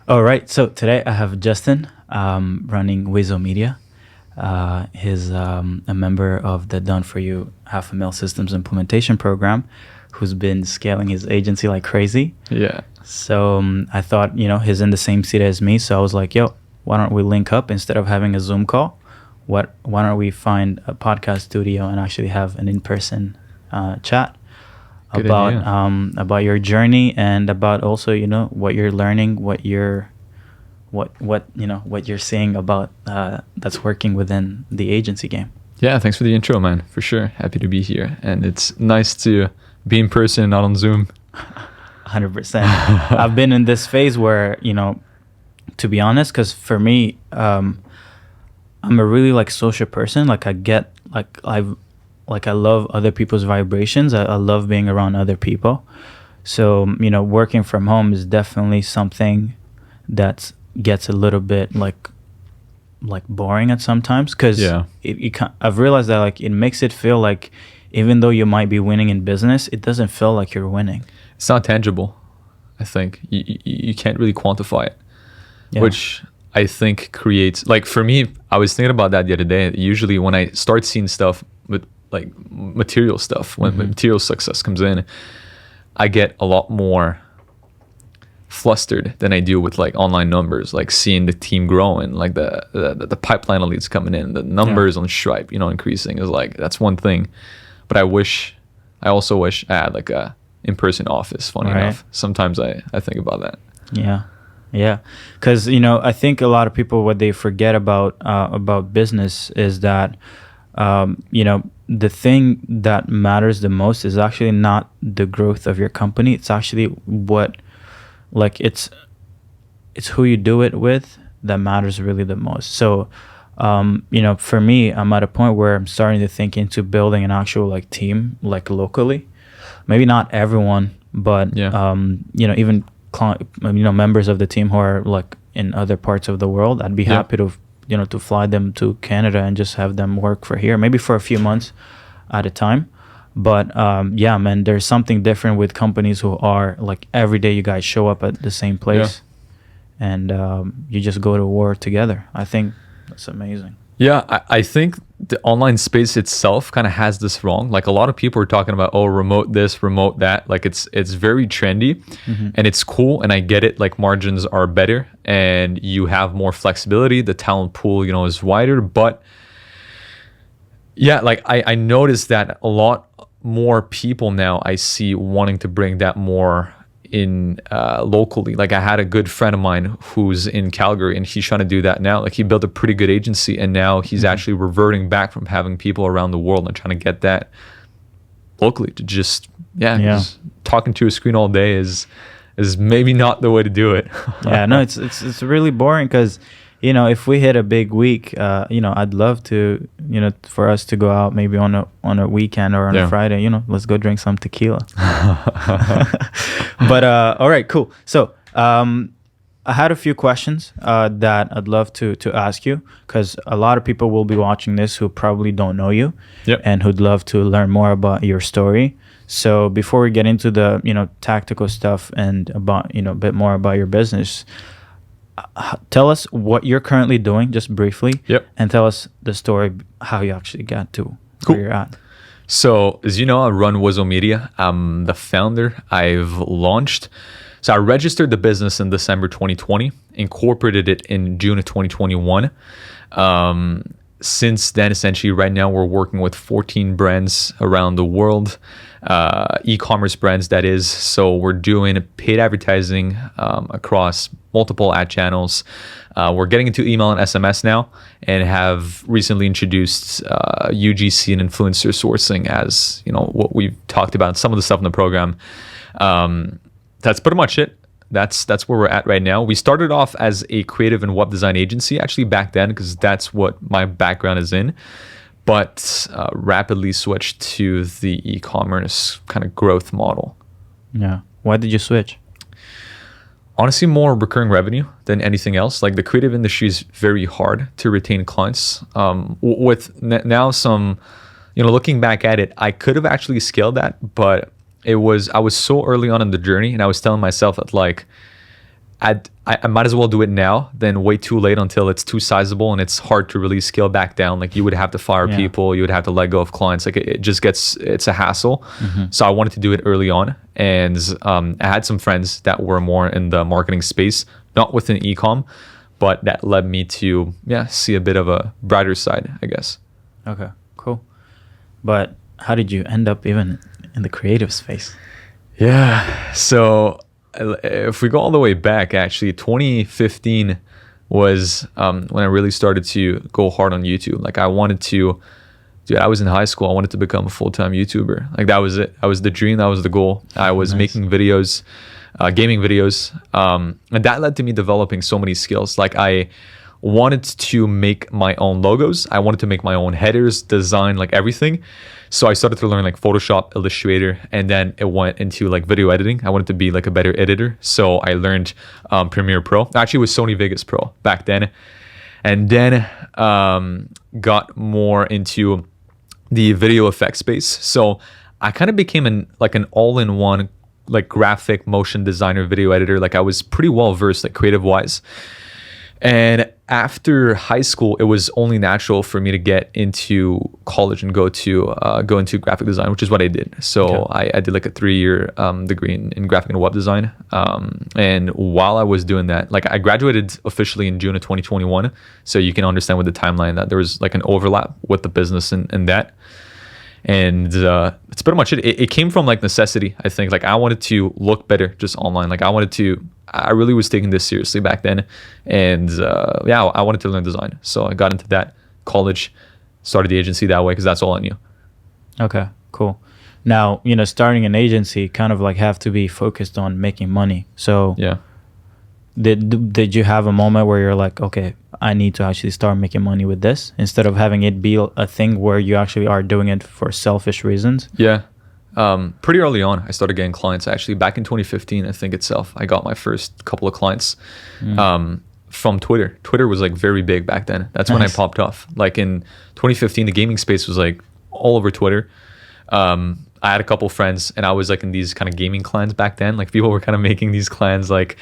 All right. So today I have Justin running Wizo Media. He's a member of the Done For You $500,000 Systems Implementation Program, who's been scaling his agency like crazy. Yeah. So I thought, he's in the same city as me. So I was like, yo, why don't we link up instead of having a Zoom call? Why don't we find a podcast studio and actually have an in-person chat Good about your journey and about also, what you're learning, what you're seeing about that's working within the agency game. Yeah, thanks for the intro, man. For sure. Happy to be here. And it's nice to be in person, not on Zoom. 100%. I've been in this phase where, to be honest, because for me, I'm a really social person. I love other people's vibrations. I love being around other people. So, working from home is definitely something that gets a little bit like boring at sometimes, because I've realized that it makes it feel like even though you might be winning in business, it doesn't feel like you're winning. It's not tangible. I think you can't really quantify it, which I think creates, for me, I was thinking about that the other day. Usually when I start seeing stuff with material stuff, when material success comes in, I get a lot more flustered than I do with online numbers, seeing the team growing, the pipeline of leads coming in, the numbers on Stripe, increasing is that's one thing. But I also wish I had a in-person office, funny enough. Sometimes I think about that. Yeah. Because, I think a lot of people, what they forget about business is that, the thing that matters the most is actually not the growth of your company. It's actually what, it's who you do it with that matters really the most. So, for me, I'm at a point where I'm starting to think into building an actual team, locally. Maybe not everyone, but even members of the team who are in other parts of the world. I'd be happy to to fly them to Canada and just have them work for here, maybe for a few months at a time. But man, there's something different with companies who are every day you guys show up at the same place and you just go to war together. I think that's amazing. Yeah, I think the online space itself kind of has this wrong. A lot of people are talking about, remote this, remote that. It's very trendy and it's cool. And I get it. Margins are better and you have more flexibility. The talent pool, is wider. But yeah, I noticed that a lot more people now I see wanting to bring that more in locally. I had a good friend of mine who's in Calgary and he's trying to do that now. He built a pretty good agency and now he's actually reverting back from having people around the world and trying to get that locally to just talking to a screen all day is maybe not the way to do it. No, it's really boring because if we hit a big week, I'd love to, for us to go out maybe on a weekend or on a Friday, let's go drink some tequila. But all right, cool. So I had a few questions that I'd love to ask you, because a lot of people will be watching this who probably don't know you and who'd love to learn more about your story. So before we get into the tactical stuff and about a bit more about your business, tell us what you're currently doing, just briefly, and tell us the story, how you actually got to where you're at. So, as you know, I run Wizo Media. I'm the founder. I've launched. So I registered the business in December 2020, incorporated it in June of 2021. Since then, essentially, right now, we're working with 14 brands around the world, e-commerce brands, that is. So we're doing paid advertising across multiple ad channels. We're getting into email and SMS now, and have recently introduced UGC and influencer sourcing as what we've talked about, some of the stuff in the program. That's pretty much it. That's where we're at right now. We started off as a creative and web design agency actually back then, because that's what my background is in, but rapidly switched to the e-commerce kind of growth model. Yeah. Why did you switch? Honestly, more recurring revenue than anything else. The creative industry is very hard to retain clients. With now some, looking back at it, I could have actually scaled that, but I was so early on in the journey, and I was telling myself that I might as well do it now than wait too late until it's too sizable and it's hard to really scale back down. Like you would have to fire people, you would have to let go of clients. Like it just it's a hassle. So I wanted to do it early on. And I had some friends that were more in the marketing space, not within ecom, but that led me to see a bit of a brighter side, I guess. Okay, cool. But how did you end up even in the creative space? Yeah, so if we go all the way back, actually 2015 was when I really started to go hard on YouTube. Like I was in high school, I wanted to become a full-time YouTuber. Like that was it. That was the dream, that was the goal. I was making videos, gaming videos, and that led to me developing so many skills. Like I wanted to make my own logos, I wanted to make my own headers, design, like everything. So I started to learn like Photoshop, Illustrator, and then it went into like video editing. I wanted to be like a better editor. So I learned Premiere Pro. Actually, it was Sony Vegas Pro back then. And then got more into the video effects space. So I kind of became an all-in-one like graphic motion designer, video editor. Like I was pretty well versed like creative wise. And after high school, it was only natural for me to get into college and go into graphic design, which is what I did. So I did like a 3-year degree in graphic and web design. And while I was doing that, like I graduated officially in June of 2021. So you can understand with the timeline that there was like an overlap with the business and that. And it's pretty much it. It came from like necessity, I think. Like I wanted to look better just online. Like I really was taking this seriously back then. And I wanted to learn design. So I got into that, college, started the agency that way because that's all I knew. Okay, cool. Now, starting an agency kind of like have to be focused on making money. So did you have a moment where you're like, okay, I need to actually start making money with this instead of having it be a thing where you actually are doing it for selfish reasons? Yeah. Pretty early on, I started getting clients. Actually, back in 2015, I think itself, I got my first couple of clients from Twitter. Twitter was like very big back then. That's when I popped off. Like in 2015, the gaming space was like all over Twitter. I had a couple friends and I was like in these kind of gaming clans back then. Like people were kind of making these clans like,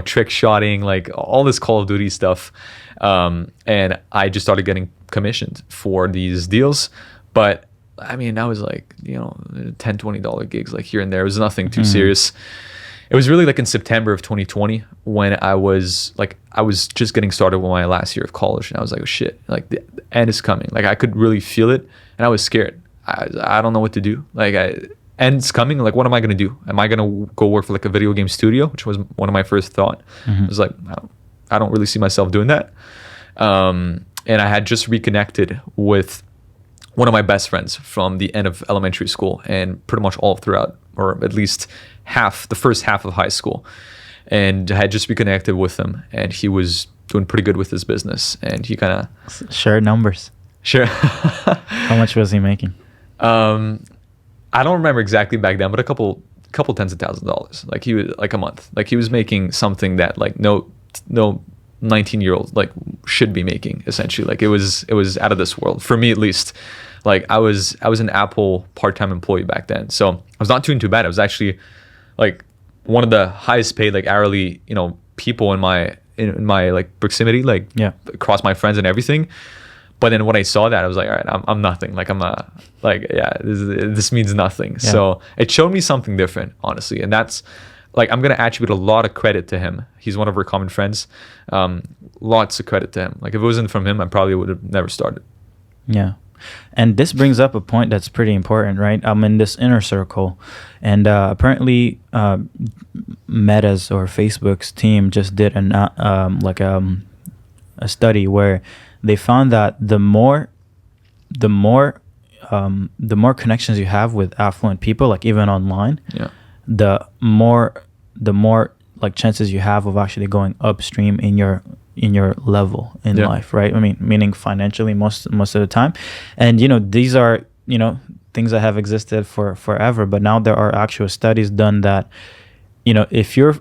trick shotting, like all this Call of Duty stuff. And I just started getting commissioned for these deals. But I mean, that was like, $10, $20 gigs like here and there. It was nothing too serious. It was really like in September of 2020 when I was just getting started with my last year of college. And I was like, oh shit, like the end is coming. Like I could really feel it. And I was scared. I don't know what to do. Like end's coming. Like, what am I going to do? Am I going to go work for like a video game studio, which was one of my first thought. I was like, I don't really see myself doing that. And I had just reconnected with one of my best friends from the end of elementary school and pretty much all throughout, or at least the first half of high school. And I had just reconnected with him and he was doing pretty good with his business. And he kind of... Share numbers. Sure. How much was he making? I don't remember exactly back then, but a couple tens of thousands of dollars. Like he was like a month. Like he was making something that like no 19-year-old like should be making, essentially. Like it was out of this world for me, at least. Like I was an Apple part-time employee back then, so I was not doing too bad. I was actually like one of the highest paid like hourly people in my like proximity, like across my friends and everything. But then when I saw that, I was like, all right, I'm nothing. Like I'm not like, this means nothing. Yeah. So it showed me something different, honestly. And that's like, I'm going to attribute a lot of credit to him. He's one of our common friends. Lots of credit to him. Like if it wasn't from him, I probably would have never started. Yeah. And this brings up a point that's pretty important, right? I'm in this inner circle, and apparently Meta's or Facebook's team just did a study where they found that the more connections you have with affluent people, like even online, the more like chances you have of actually going upstream in your level in life, right? I mean, meaning financially most of the time. And these are things that have existed for forever, but now there are actual studies done that if you're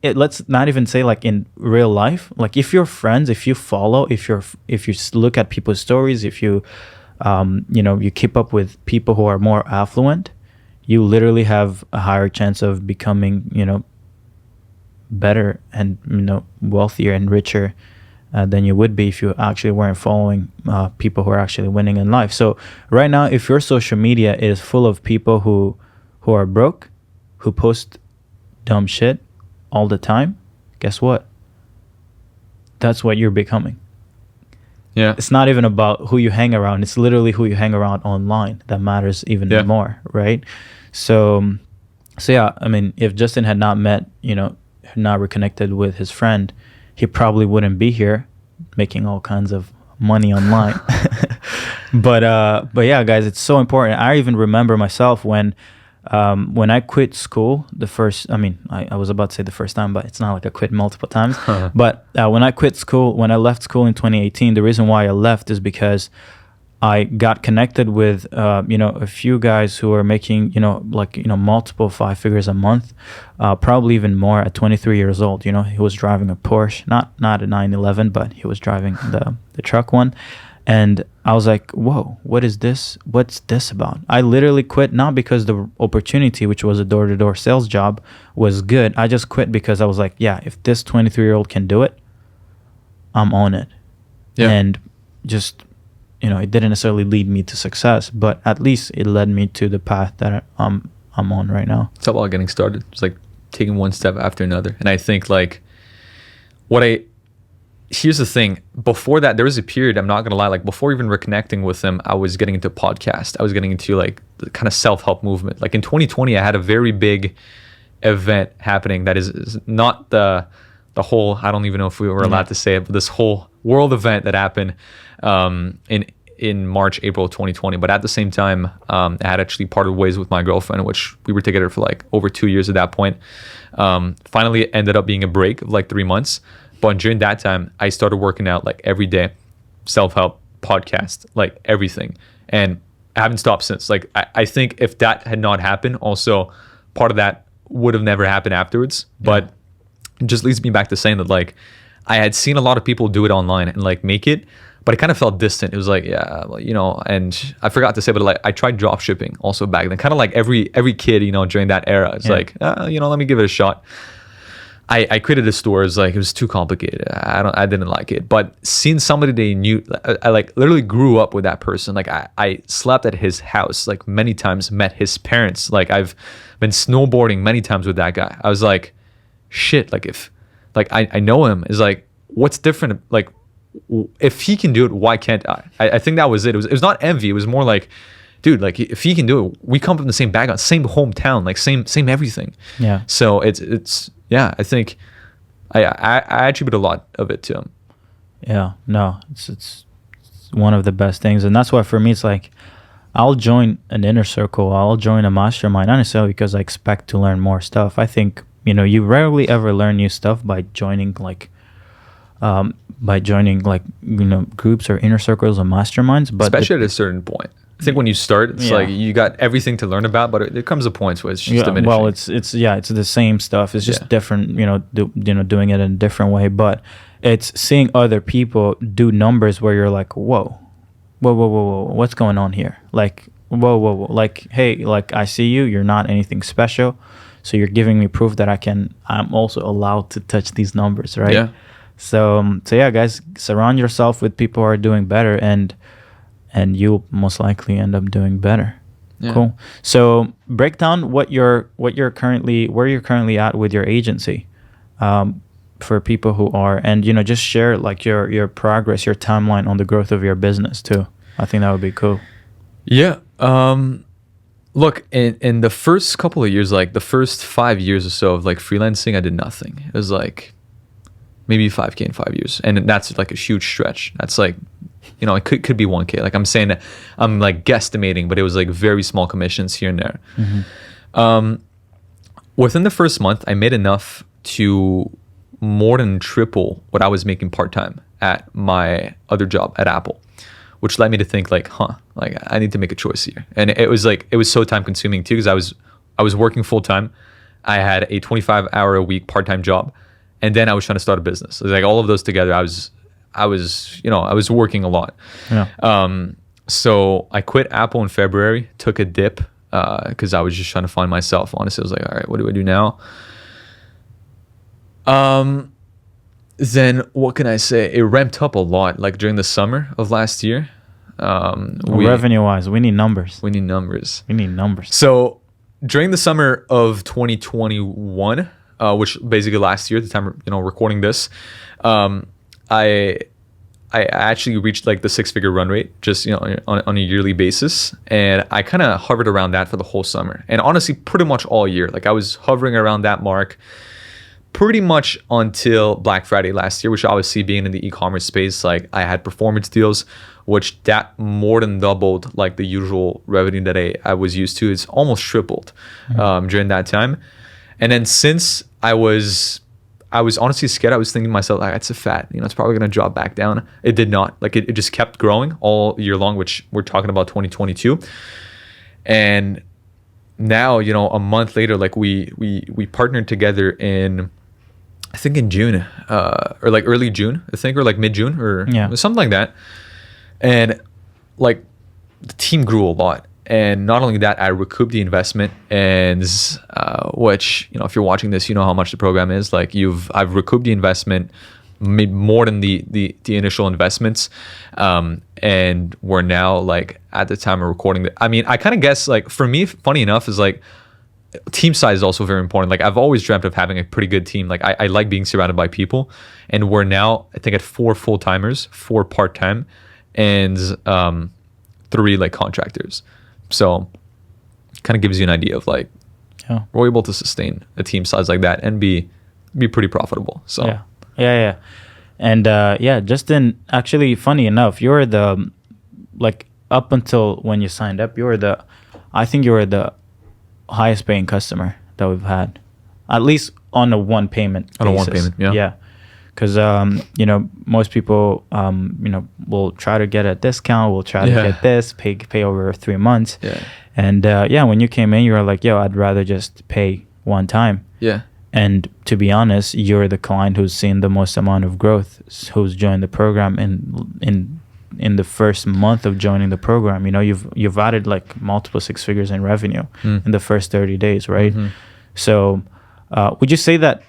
let's not even say like in real life, like if you're friends, if you follow, if you look at people's stories, if you you keep up with people who are more affluent, you literally have a higher chance of becoming better and wealthier and richer than you would be if you actually weren't following people who are actually winning in life. So right now, if your social media is full of people who are broke, who post dumb shit all the time, guess what? That's what you're becoming. Yeah. It's not even about who you hang around. It's literally who you hang around online that matters even more, right? So yeah, I mean, if Justin had not met, not reconnected with his friend, he probably wouldn't be here making all kinds of money online. But yeah, guys, it's so important. I even remember myself when I quit school I was about to say the first time, but it's not like I quit multiple times. But when I left school in 2018, the reason why I left is because I got connected with a few guys who are making multiple 5 figures a month, probably even more at 23 years old. He was driving a Porsche, not a 911, but he was driving the truck one. And I was like, whoa, what is this? What's this about? I literally quit not because the opportunity, which was a door-to-door sales job, was good. I just quit because I was like, yeah, if this 23-year-old can do it, I'm on it. Yeah. And just, it didn't necessarily lead me to success, but at least it led me to the path that I'm on right now. It's all about getting started. It's like taking one step after another. And I think here's the thing. Before that, there was a period, I'm not going to lie, like before even reconnecting with him, I was getting into podcast. I was getting into like the kind of self-help movement. Like in 2020, I had a very big event happening that is not the whole, I don't even know if we were allowed to say it, but this whole world event that happened in March, April of 2020. But at the same time, I had actually parted ways with my girlfriend, which we were together for like over 2 years at that point. Finally, it ended up being a break of like 3 months. But during that time, I started working out like every day, self-help, podcast, like everything. And I haven't stopped since. Like, I think if that had not happened, also part of that would have never happened afterwards. Yeah. But it just leads me back to saying that like, I had seen a lot of people do it online and like make it, but it kind of felt distant. It was like, yeah, and I forgot to say, but like I tried drop shipping also back then, kind of like every kid, during that era. It's like, let me give it a shot. I created a store. It was too complicated. I didn't like it. But seeing somebody they knew, I like literally grew up with that person. Like I slept at his house like many times, met his parents. Like I've been snowboarding many times with that guy. I was like, shit, like if like I know him, is like, what's different? Like if he can do it, why can't I? I think that was it. It was not envy. It was more like, dude, like if he can do it, we come from the same background, same hometown, like same everything. Yeah. So it's yeah, I think I attribute a lot of it to him. Yeah, no, it's one of the best things. And that's why for me, it's like, I'll join an inner circle, I'll join a mastermind, not necessarily because I expect to learn more stuff. I think, you rarely ever learn new stuff by joining groups or inner circles or masterminds. But especially at a certain point. I think when you start, it's like you got everything to learn about, but there comes a point where it's just diminishing. Well, it's the same stuff. It's just different, doing it in a different way. But it's seeing other people do numbers where you're like, whoa, what's going on here? Like, whoa, like, hey, like I see you. You're not anything special, so you're giving me proof that I'm also allowed to touch these numbers, right? Yeah. So yeah, guys, surround yourself with people who are doing better, and you'll most likely end up doing better. Yeah. Cool. So break down where you're currently at with your agency, for people who are, and just share like your progress, your timeline on the growth of your business too. I think that would be cool. Yeah. Look, in the first couple of years, like the first 5 years or so of like freelancing, I did nothing. It was like maybe 5K in 5 years, and that's like a huge stretch. That's like, it could be 1K. Like I'm saying, I'm like guesstimating, but it was like very small commissions here and there. Mm-hmm. Within the first month, I made enough to more than triple what I was making part-time at my other job at Apple, which led me to think like, like I need to make a choice here. And it was so time consuming too, because I was working full-time. I had a 25-hour a week part-time job, and then I was trying to start a business. It was like all of those together, I was working a lot. Yeah. So I quit Apple in February, took a dip because I was just trying to find myself. Honestly, I was like, all right, what do I do now? Then what can I say? It ramped up a lot, like during the summer of last year. Revenue wise, we need numbers. We need numbers. We need numbers. So during the summer of 2021, which basically last year, the time recording this, I actually reached like the 6-figure run rate just on a yearly basis, and I kind of hovered around that for the whole summer, and honestly pretty much all year. Like I was hovering around that mark pretty much until Black Friday last year, which obviously being in the e-commerce space, like I had performance deals, which that more than doubled like the usual revenue that I was used to. It's almost tripled during that time. And then since I was honestly scared. I was thinking to myself, like, it's a fat, it's probably going to drop back down. It did not. Like it just kept growing all year long, which we're talking about 2022. And now, a month later, like we partnered together in, I think in June, or like early June, I think, or like mid-June or something like that. And like the team grew a lot. And not only that, I recouped the investment, and which, if you're watching this, you know how much the program is. Like I've recouped the investment, made more than the initial investments. And we're now like at the time of recording I mean, I kind of guess like for me, funny enough, is like team size is also very important. Like I've always dreamt of having a pretty good team. Like I like being surrounded by people, and we're now, I think, at 4 full-timers, 4 part-time, and 3 like contractors. So kind of gives you an idea of like, we're able to sustain a team size like that and be pretty profitable. So yeah. And Justin, actually, funny enough, you're the, like, up until when you signed up, I think you were the highest paying customer that we've had, at least on a one payment basis. On a one payment, yeah. Because most people will try to get a discount, will try to get this, pay over 3 months. And when you came in, you were like, I'd rather just pay one time. And to be honest, you're the client who's seen the most amount of growth, who's joined the program in the first month of joining the program. You've added like multiple 6 figures in revenue in the first 30 days, right? So would you say that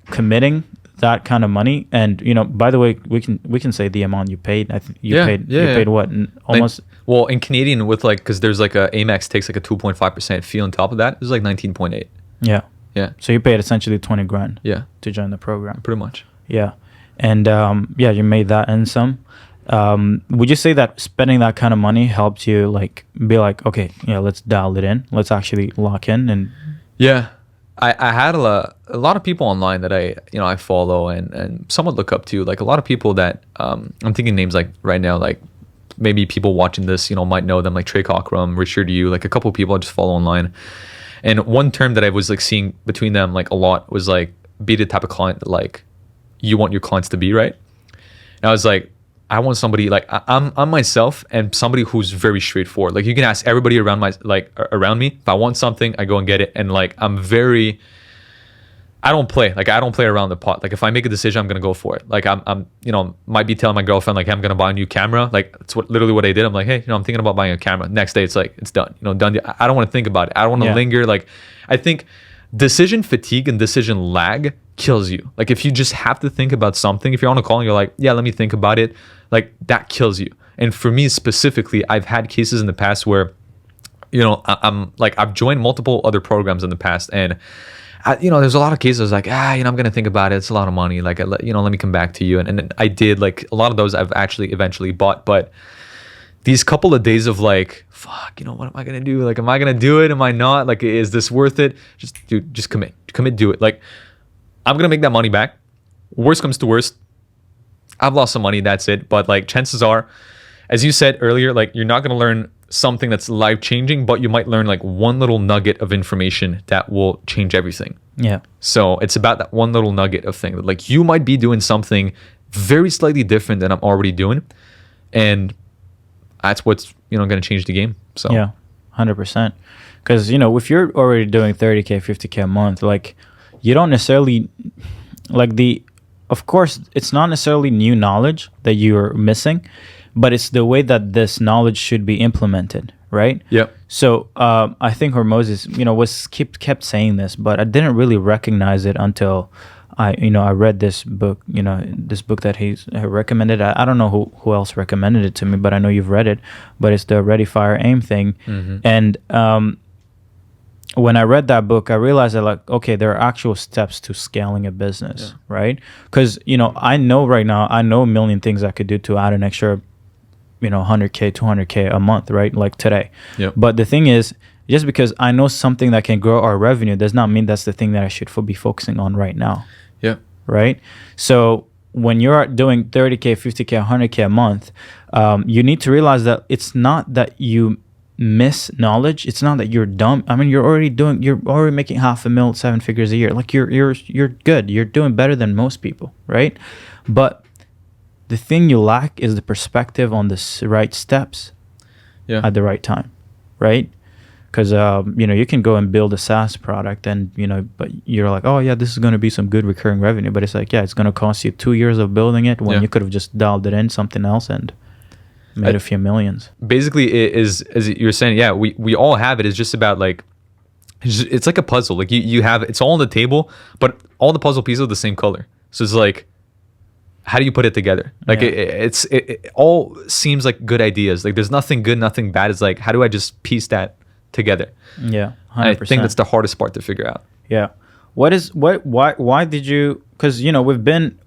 committing that kind of money, and by the way, we can say the amount you paid. I think you paid what, almost, well, in Canadian, with like, because there's like Amex takes like a 2.5% fee on top of that. It's like 19.8. Yeah. So you paid essentially 20 grand. To join the program. Pretty much. Yeah. And you made that and some. Would you say that spending that kind of money helped you like be like, okay, let's dial it in, let's actually lock in? And I had a lot of people online that I follow and somewhat look up to, like a lot of people that I'm thinking names like right now, like maybe people watching this might know them, like Trey Cockrum, Richard Yu, like a couple of people I just follow online. And one term that I was like seeing between them like a lot was like, be the type of client that like you want your clients to be, right? And I was like, I want somebody like I'm myself, and somebody who's very straightforward. Like you can ask everybody around around me. If I want something, I go and get it. And like I don't play around the pot. Like if I make a decision, I'm gonna go for it. Like I'm might be telling my girlfriend like, hey, I'm gonna buy a new camera. Like it's literally what I did. I'm like, hey, I'm thinking about buying a camera. Next day, it's like it's done. Done. I don't want to think about it. I don't want to linger. Like I think decision fatigue and decision lag kills you. Like if you just have to think about something, if you're on a call and you're like, let me think about it, like that kills you. And for me specifically, I've had cases in the past where, I'm like, I've joined multiple other programs in the past, and there's a lot of cases like, I'm going to think about it. It's a lot of money. Like, let me come back to you. And I did, like, a lot of those I've actually eventually bought. But these couple of days of like, fuck, what am I going to do? Like, am I going to do it? Am I not? Like, is this worth it? Just commit, do it. Like, I'm going to make that money back. Worst comes to worst, I've lost some money. That's it. But like, chances are, as you said earlier, like, you're not going to learn something that's life-changing, but you might learn like one little nugget of information that will change everything. So it's about that one little nugget of thing that like you might be doing something very slightly different than I'm already doing, and that's what's going to change the game. So 100%. Because if you're already doing 30K 50K a month, like you don't necessarily like of course it's not necessarily new knowledge that you're missing, but it's the way that this knowledge should be implemented, right? So I think Hormoz kept saying this, but I didn't really recognize it until I read this book, this book that he's recommended. I don't know who else recommended it to me, but I know you've read it. But it's the Ready, Fire, Aim thing. And when I read that book, I realized that, like, okay, there are actual steps to scaling a business, right? Because, I know right now, I know a million things I could do to add an extra, 100K, 200K a month, right? Like today. Yep. But the thing is, just because I know something that can grow our revenue does not mean that's the thing that I should be focusing on right now. Yeah. Right? So when you're doing 30K, 50K, 100K a month, you need to realize that it's not that you miss knowledge. It's not that you're dumb. I mean, you're already making $500,000, 7 figures a year. Like you're good. You're doing better than most people, right? But the thing you lack is the perspective on the right steps at the right time, right? Because you can go and build a SaaS product, and but you're like, oh yeah, this is going to be some good recurring revenue. But it's like, yeah, it's going to cost you 2 years of building it when you could have just dialed it in something else and made a few millions. Basically, it is, as you're saying, yeah, we all have it. It's just about like, it's like a puzzle. Like you have, it's all on the table, but all the puzzle pieces are the same color. So it's like, how do you put it together? Like it all seems like good ideas. Like there's nothing good, nothing bad. It's like, how do I just piece that together? Yeah, 100%. I think that's the hardest part to figure out. Yeah. Why did you? Because we've been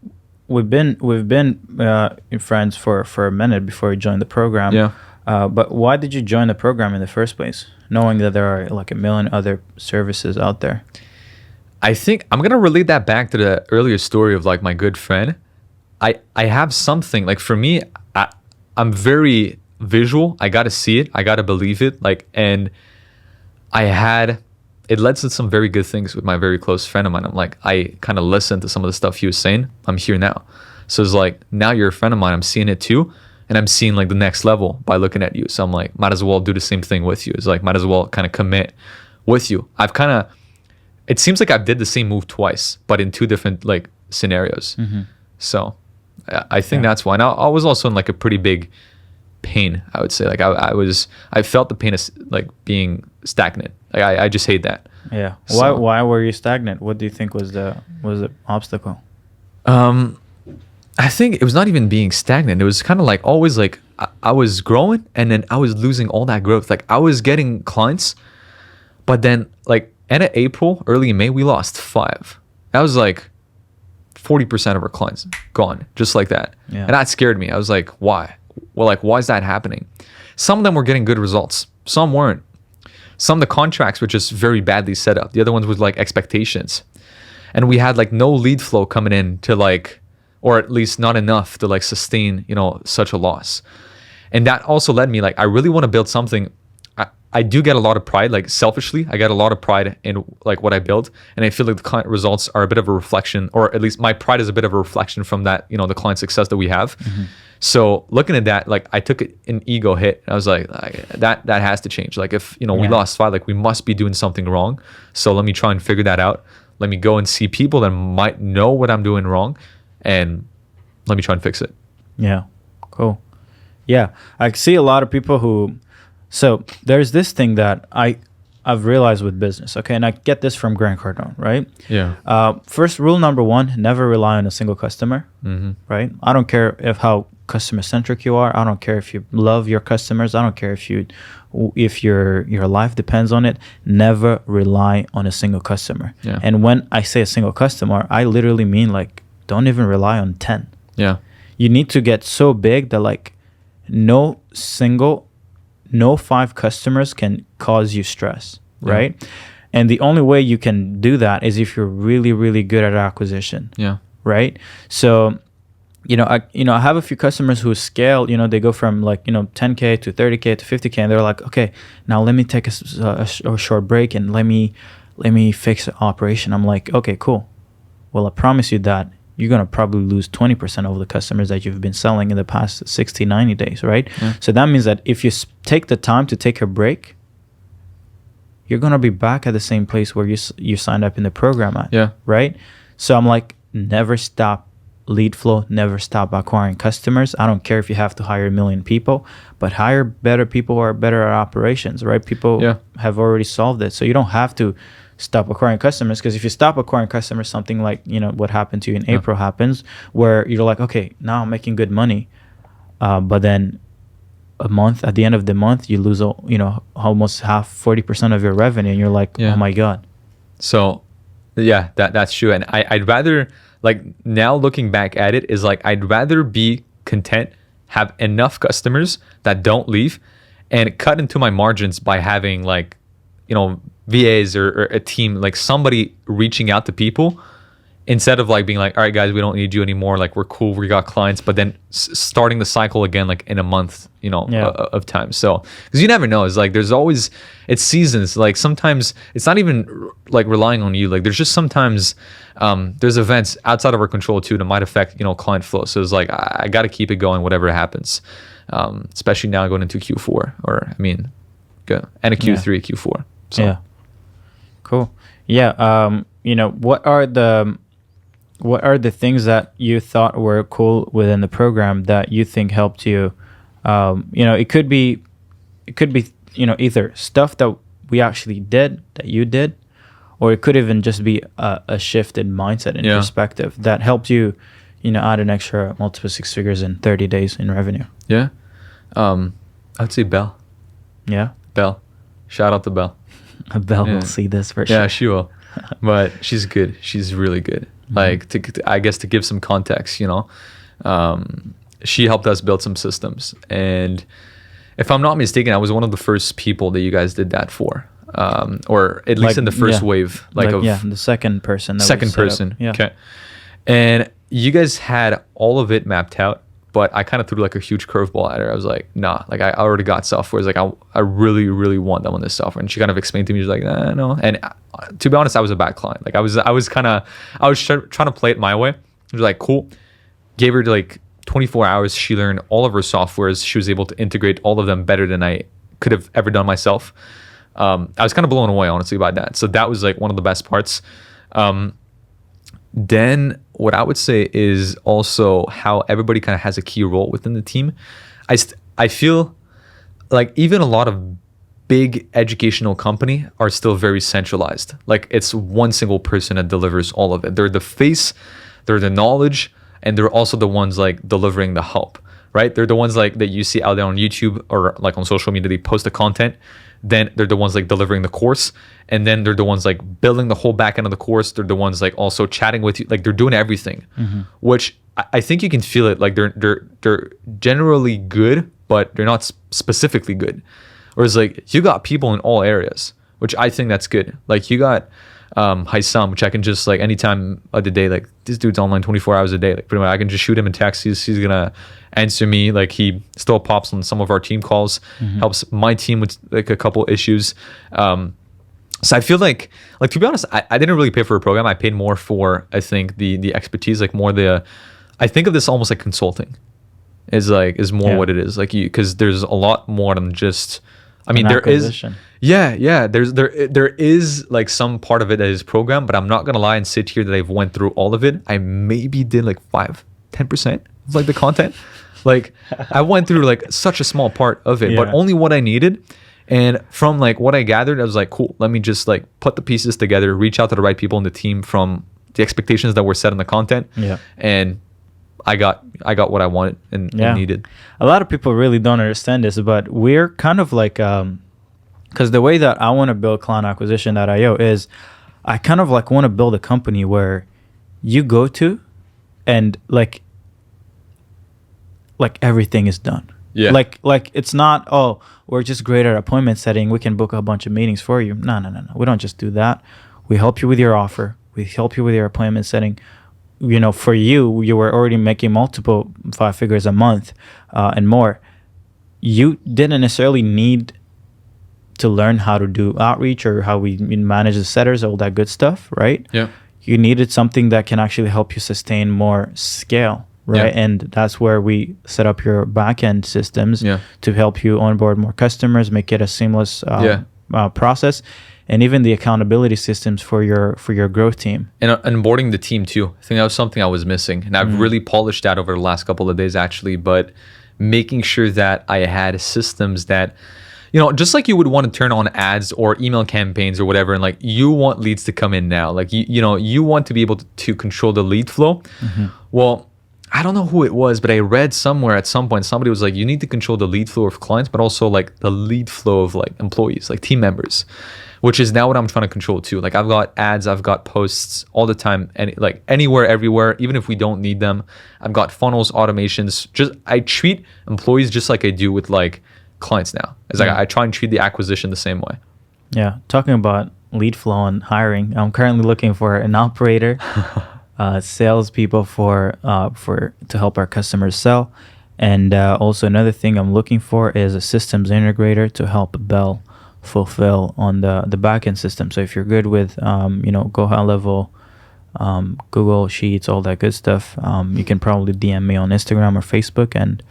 friends for a minute before you joined the program. Yeah. But why did you join the program in the first place, knowing that there are like a million other services out there? I think I'm gonna relate that back to the earlier story of like my good friend. I have something, like for me, I'm very visual. I gotta see it. I gotta believe it. Like, and it led to some very good things with my very close friend of mine. I'm like, I kind of listened to some of the stuff he was saying. I'm here now. So it's like, now you're a friend of mine. I'm seeing it too. And I'm seeing like the next level by looking at you. So I'm like, might as well do the same thing with you. It's like, might as well kind of commit with you. It seems like I've did the same move twice, but in two different like scenarios. So I think that's why. Now I was also in like a pretty big pain, I would say. Like I felt the pain of like being stagnant. Like I just hate that. Yeah. Why were you stagnant? What do you think was the obstacle? I think it was not even being stagnant. It was kind of like always like I was growing and then I was losing all that growth. Like I was getting clients, but then like end of April, early May, we lost 5. That was like 40% of our clients gone, just like that. Yeah. And that scared me. I was like, why? Well, like, why is that happening? Some of them were getting good results. Some weren't. Some of the contracts were just very badly set up. The other ones was like expectations. And we had like no lead flow coming in to like, or at least not enough to like sustain, such a loss. And that also led me, like, I really want to build something. I do get a lot of pride, like selfishly, I get a lot of pride in like what I build. And I feel like the client results are a bit of a reflection, or at least my pride is a bit of a reflection from that, the client success that we have. So looking at that, like I took an ego hit. I was like that has to change. Like if, we lost 5, like we must be doing something wrong. So let me try and figure that out. Let me go and see people that might know what I'm doing wrong, and let me try and fix it. Yeah. Cool. Yeah. I see a lot of people who, so there's this thing that I've realized with business. Okay. And I get this from Grant Cardone, right? Yeah. First rule number 1, never rely on a single customer, right? I don't care how customer centric you are. I don't care if you love your customers. I don't care if your life depends on it. Never rely on a single customer. Yeah. And when I say a single customer, I literally mean like, don't even rely on 10. Yeah. You need to get so big that like no 5 customers can cause you stress, right? And the only way you can do that is if you're really, really good at acquisition. Yeah. Right. So, I have a few customers who scale, they go from like, 10K to 30K to 50K, and they're like, okay, now let me take a short break and let me fix the operation. I'm like, okay, cool. Well, I promise you that you're going to probably lose 20% of the customers that you've been selling in the past 60, 90 days, right? Yeah. So that means that if you take the time to take a break, you're going to be back at the same place where you signed up in the program at, right? So I'm like, never stop lead flow, never stop acquiring customers. I don't care if you have to hire 1 million people, but hire better people who are better at operations, right? People have already solved it. So you don't have to stop acquiring customers. Because if you stop acquiring customers, something like, you know, what happened to you in April happens, where you're like, okay, now I'm making good money, but then at the end of the month, you lose, you know, almost 40% of your revenue, and you're like, oh my god. So yeah, that's true. And I'd rather, like, now looking back at it, is like, I'd rather be content, have enough customers that don't leave, and cut into my margins by having, like, you know, VAs or a team, like somebody reaching out to people, instead of like being like, all right guys, we don't need you anymore, like we're cool, we got clients, but then starting the cycle again, like in a month, you know, of time. So because you never know, it's like there's always, it's seasons. Like sometimes it's not even like relying on you, like there's just sometimes there's events outside of our control too that might affect, you know, client flow. So it's like I got to keep it going whatever happens, especially now going into Q4, or I mean and a Q3, Q4. So yeah, cool. Yeah. You know, what are the things that you thought were cool within the program that you think helped you? You know, it could be, you know, either stuff that we actually did, that you did, or it could even just be a shift in mindset and perspective that helped you, you know, add an extra multiple six figures in 30 days in revenue. Yeah. I'd say Belle. Yeah. Belle. Shout out to Belle. Belle will see this for sure. Yeah, she will. But she's good. She's really good. Like, I guess to give some context, you know, she helped us build some systems. And if I'm not mistaken, I was one of the first people that you guys did that for, or at least in the first wave. The second person. Second person. Yeah. Okay. And you guys had all of it mapped out, but I kind of threw like a huge curveball at her. I was like, nah, like I already got software. It's like, I really, really want them on this software. And she kind of explained to me, she's like, nah, no. And to be honest, I was a bad client. Like I was trying to play it my way. She was like, cool. Gave her like 24 hours. She learned all of her softwares. She was able to integrate all of them better than I could have ever done myself. I was kind of blown away, honestly, by that. So that was like one of the best parts. Then what I would say is also how everybody kind of has a key role within the team. I feel like even a lot of big educational company are still very centralized. Like it's one single person that delivers all of it. They're the face, they're the knowledge, and they're also the ones like delivering the help, right? They're the ones like that you see out there on YouTube or like on social media, they post the content. Then they're the ones like delivering the course, and then they're the ones like building the whole back end of the course. They're the ones like also chatting with you, like they're doing everything, which I think you can feel it. Like they're generally good, but they're not specifically good. Whereas like you got people in all areas, which I think that's good. Like you got Haisam, which I can just like anytime of the day, like this dude's online 24 hours a day. Like pretty much I can just shoot him a text. He's gonna answer me. Like he still pops on some of our team calls, helps my team with like a couple issues. So I feel like to be honest, I didn't really pay for a program. I paid more for, I think, the expertise, like more I think of this almost like consulting is more what it is. Like because there's a lot more than just, I mean, there is, there is like some part of it that is programmed, but I'm not gonna lie and sit here that I've went through all of it. I maybe did like 5-10% of like the content. Like I went through like such a small part of it, but only what I needed. And from like what I gathered, I was like, cool, let me just like put the pieces together, reach out to the right people in the team from the expectations that were set in the content. Yeah. And I got what I wanted and needed. A lot of people really don't understand this, but we're kind of like, because the way that I want to build client acquisition at IO is I kind of like want to build a company where you go to and like everything is done. Yeah. Like it's not, oh, we're just great at appointment setting. We can book a bunch of meetings for you. No. We don't just do that. We help you with your offer. We help you with your appointment setting. You know, for you were already making multiple 5 figures a month and more. You didn't necessarily need to learn how to do outreach or how we manage the setters, all that good stuff, right? Yeah. You needed something that can actually help you sustain more scale. Right. Yeah. And that's where we set up your back-end systems to help you onboard more customers, make it a seamless process, and even the accountability systems for your growth team. And onboarding the team too. I think that was something I was missing. And I've really polished that over the last couple of days actually, but making sure that I had systems that, you know, just like you would want to turn on ads or email campaigns or whatever, and like you want leads to come in now, like you know, you want to be able to control the lead flow. Well, I don't know who it was, but I read somewhere at some point somebody was like, you need to control the lead flow of clients, but also like the lead flow of like employees, like team members, which is now what I'm trying to control too. Like I've got ads, I've got posts all the time, and like anywhere, everywhere, even if we don't need them. I've got funnels, automations. Just I treat employees just like I do with like clients now. It's like I try and treat the acquisition the same way. Yeah, talking about lead flow and hiring, I'm currently looking for an operator, salespeople for to help our customers sell, and also another thing I'm looking for is a systems integrator to help Bell fulfill on the backend system. So if you're good with you know, Go high level, Google Sheets, all that good stuff, you can probably DM me on Instagram or Facebook, and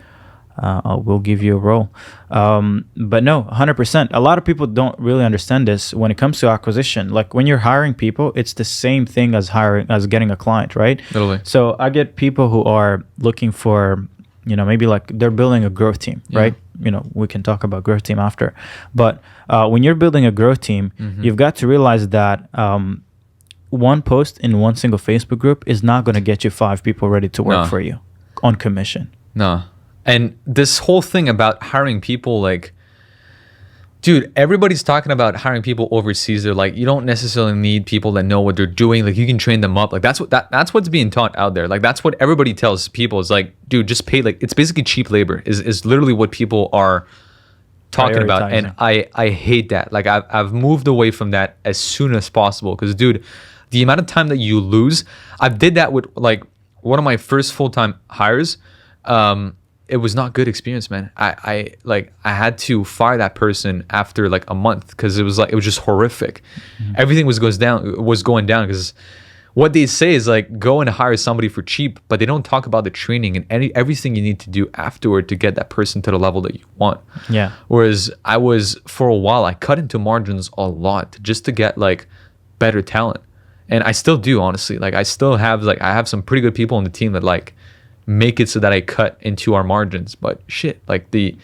we'll give you a role. But no, 100%. A lot of people don't really understand this when it comes to acquisition. Like when you're hiring people, it's the same thing as getting a client, right? Totally. So I get people who are looking for, you know, maybe like they're building a growth team, right? You know, we can talk about growth team after. But when you're building a growth team, you've got to realize that one post in one single Facebook group is not going to get you 5 people ready to work for you on commission. No. And this whole thing about hiring people, like, dude, everybody's talking about hiring people overseas. They're like, you don't necessarily need people that know what they're doing. Like, you can train them up. Like, that's what's being taught out there. Like, that's what everybody tells people is like, dude, just pay. Like, it's basically cheap labor is literally what people are talking about. And I hate that. Like, I've moved away from that as soon as possible. Because, dude, the amount of time that you lose, I did that with like one of my first full-time hires. It was not good experience, man. I had to fire that person after like a month because it was just horrific. Everything was going down because what they say is like, go and hire somebody for cheap, but they don't talk about the training and everything you need to do afterward to get that person to the level that you want. Yeah. Whereas for a while, I cut into margins a lot just to get like better talent. And I still do, honestly. Like I have some pretty good people on the team that like make it so that I cut into our margins, but shit, like they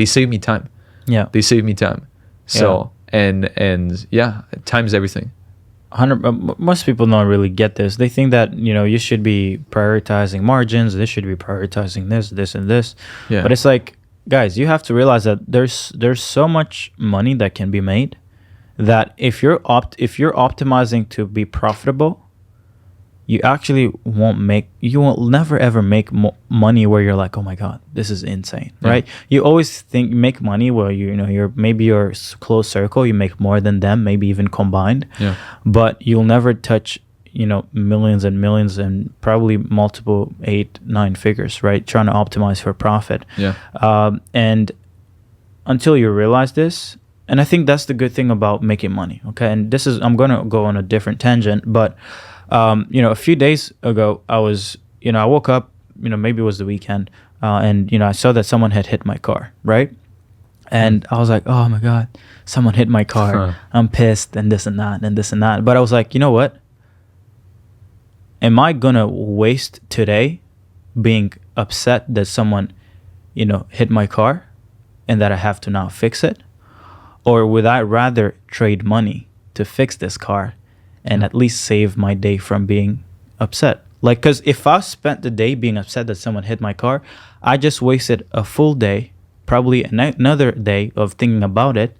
save me time. Yeah, they save me time. So and yeah, time's everything. 100. Most people don't really get this. They think that, you know, you should be prioritizing margins. They should be prioritizing this, and this. Yeah. But it's like, guys, you have to realize that there's so much money that can be made that if you're optimizing to be profitable, you actually you will never ever make money where you're like, oh my God, this is insane, right? You always think you make money where you're maybe your close circle, you make more than them, maybe even combined, but you'll never touch, you know, millions and millions and probably multiple 8-9 figures, right? Trying to optimize for profit. And until you realize this, and I think that's the good thing about making money, okay? And I'm gonna go on a different tangent, but you know, a few days ago, I woke up, you know, maybe it was the weekend, and, you know, I saw that someone had hit my car, right? And I was like, oh my God, someone hit my car. I'm pissed and this and that and this and that. But I was like, you know what? Am I going to waste today being upset that someone, you know, hit my car and that I have to now fix it? Or would I rather trade money to fix this car and at least save my day from being upset? Like, because if I spent the day being upset that someone hit my car, I just wasted a full day, probably another day of thinking about it.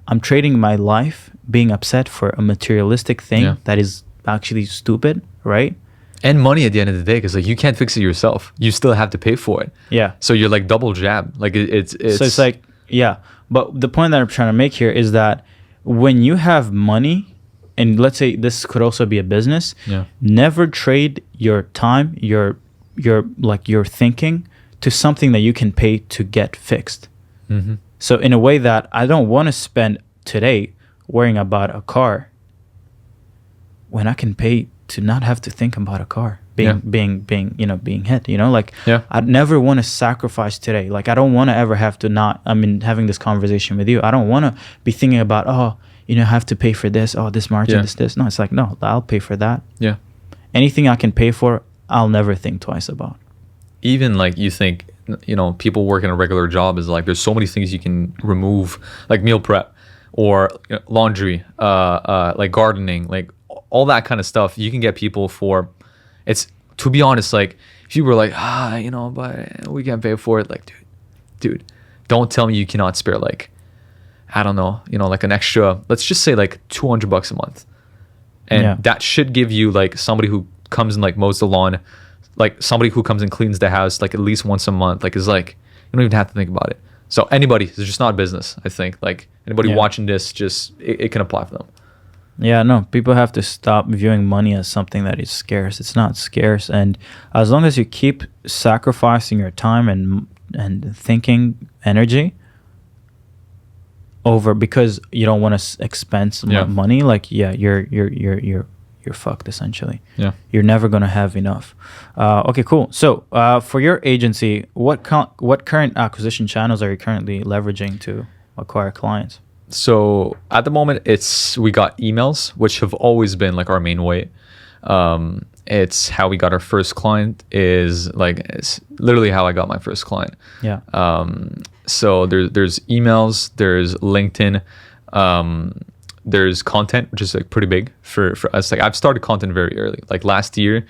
I'm trading my life being upset for a materialistic thing that is actually stupid, right? And money at the end of the day, because like you can't fix it yourself. You still have to pay for it. Yeah. So you're like double jabbed. Like it's So it's like, yeah. But the point that I'm trying to make here is that when you have money, and let's say this could also be a business, never trade your time, your thinking to something that you can pay to get fixed. So in a way that I don't want to spend today worrying about a car when I can pay to not have to think about a car being hit, you know, like I'd never want to sacrifice today. Like I don't want to ever have to having this conversation with you, I don't want to be thinking about, I have to pay for this, this margin, this. No, it's like, no, I'll pay for that. Anything I can pay for, I'll never think twice about. Even like you think people working a regular job is like, there's so many things you can remove, like meal prep or laundry, like gardening, like all that kind of stuff. You can get people for, it's, to be honest, like if you were like, but we can't pay for it. Like, dude, don't tell me you cannot spare like, I don't know, like an extra, let's just say like $200 a month. And that should give you like somebody who comes and like mows the lawn, like somebody who comes and cleans the house like at least once a month, like is like, you don't even have to think about it. So anybody, it's just not business, I think. Like anybody watching this, just it can apply for them. Yeah, no, people have to stop viewing money as something that is scarce. It's not scarce. And as long as you keep sacrificing your time and thinking energy over, because you don't want to expense money, like you're fucked essentially. Yeah, you're never gonna have enough. Okay, cool. So for your agency, what current acquisition channels are you currently leveraging to acquire clients? So at the moment, we got emails, which have always been like our main way. It's how we got our first client, it's literally how I got my first client. Yeah. So there's emails, there's LinkedIn, there's content, which is like pretty big for us. Like I've started content very early, like last year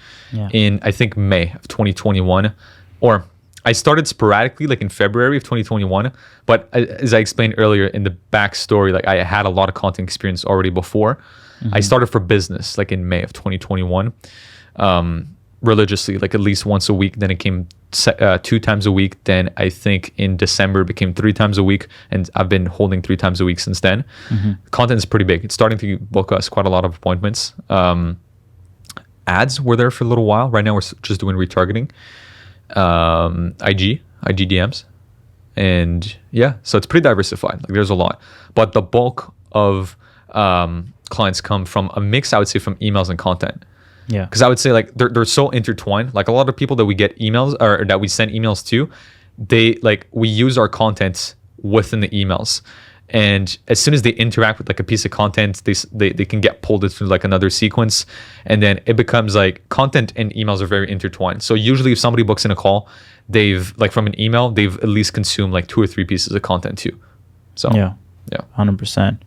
in I think May of 2021, or I started sporadically like in February of 2021. But as I explained earlier in the backstory, like I had a lot of content experience already before. Mm-hmm. I started for business like in May of 2021, religiously, like at least once a week. Then it came 2 times a week. Then I think in December it became 3 times a week, and I've been holding 3 times a week since then. Mm-hmm. Content is pretty big. It's starting to book us quite a lot of appointments. Ads were there for a little while. Right now we're just doing retargeting, IG DMs, and so it's pretty diversified. Like there's a lot, but the bulk of clients come from a mix, I would say, from emails and content. Yeah, because I would say like they're so intertwined. Like a lot of people that we get emails or that we send emails to, we use our content within the emails, and as soon as they interact with like a piece of content, they can get pulled into like another sequence, and then it becomes like content and emails are very intertwined. So usually if somebody books in a call, they've like from an email, they've at least consumed like 2 or 3 pieces of content too. So yeah, 100%.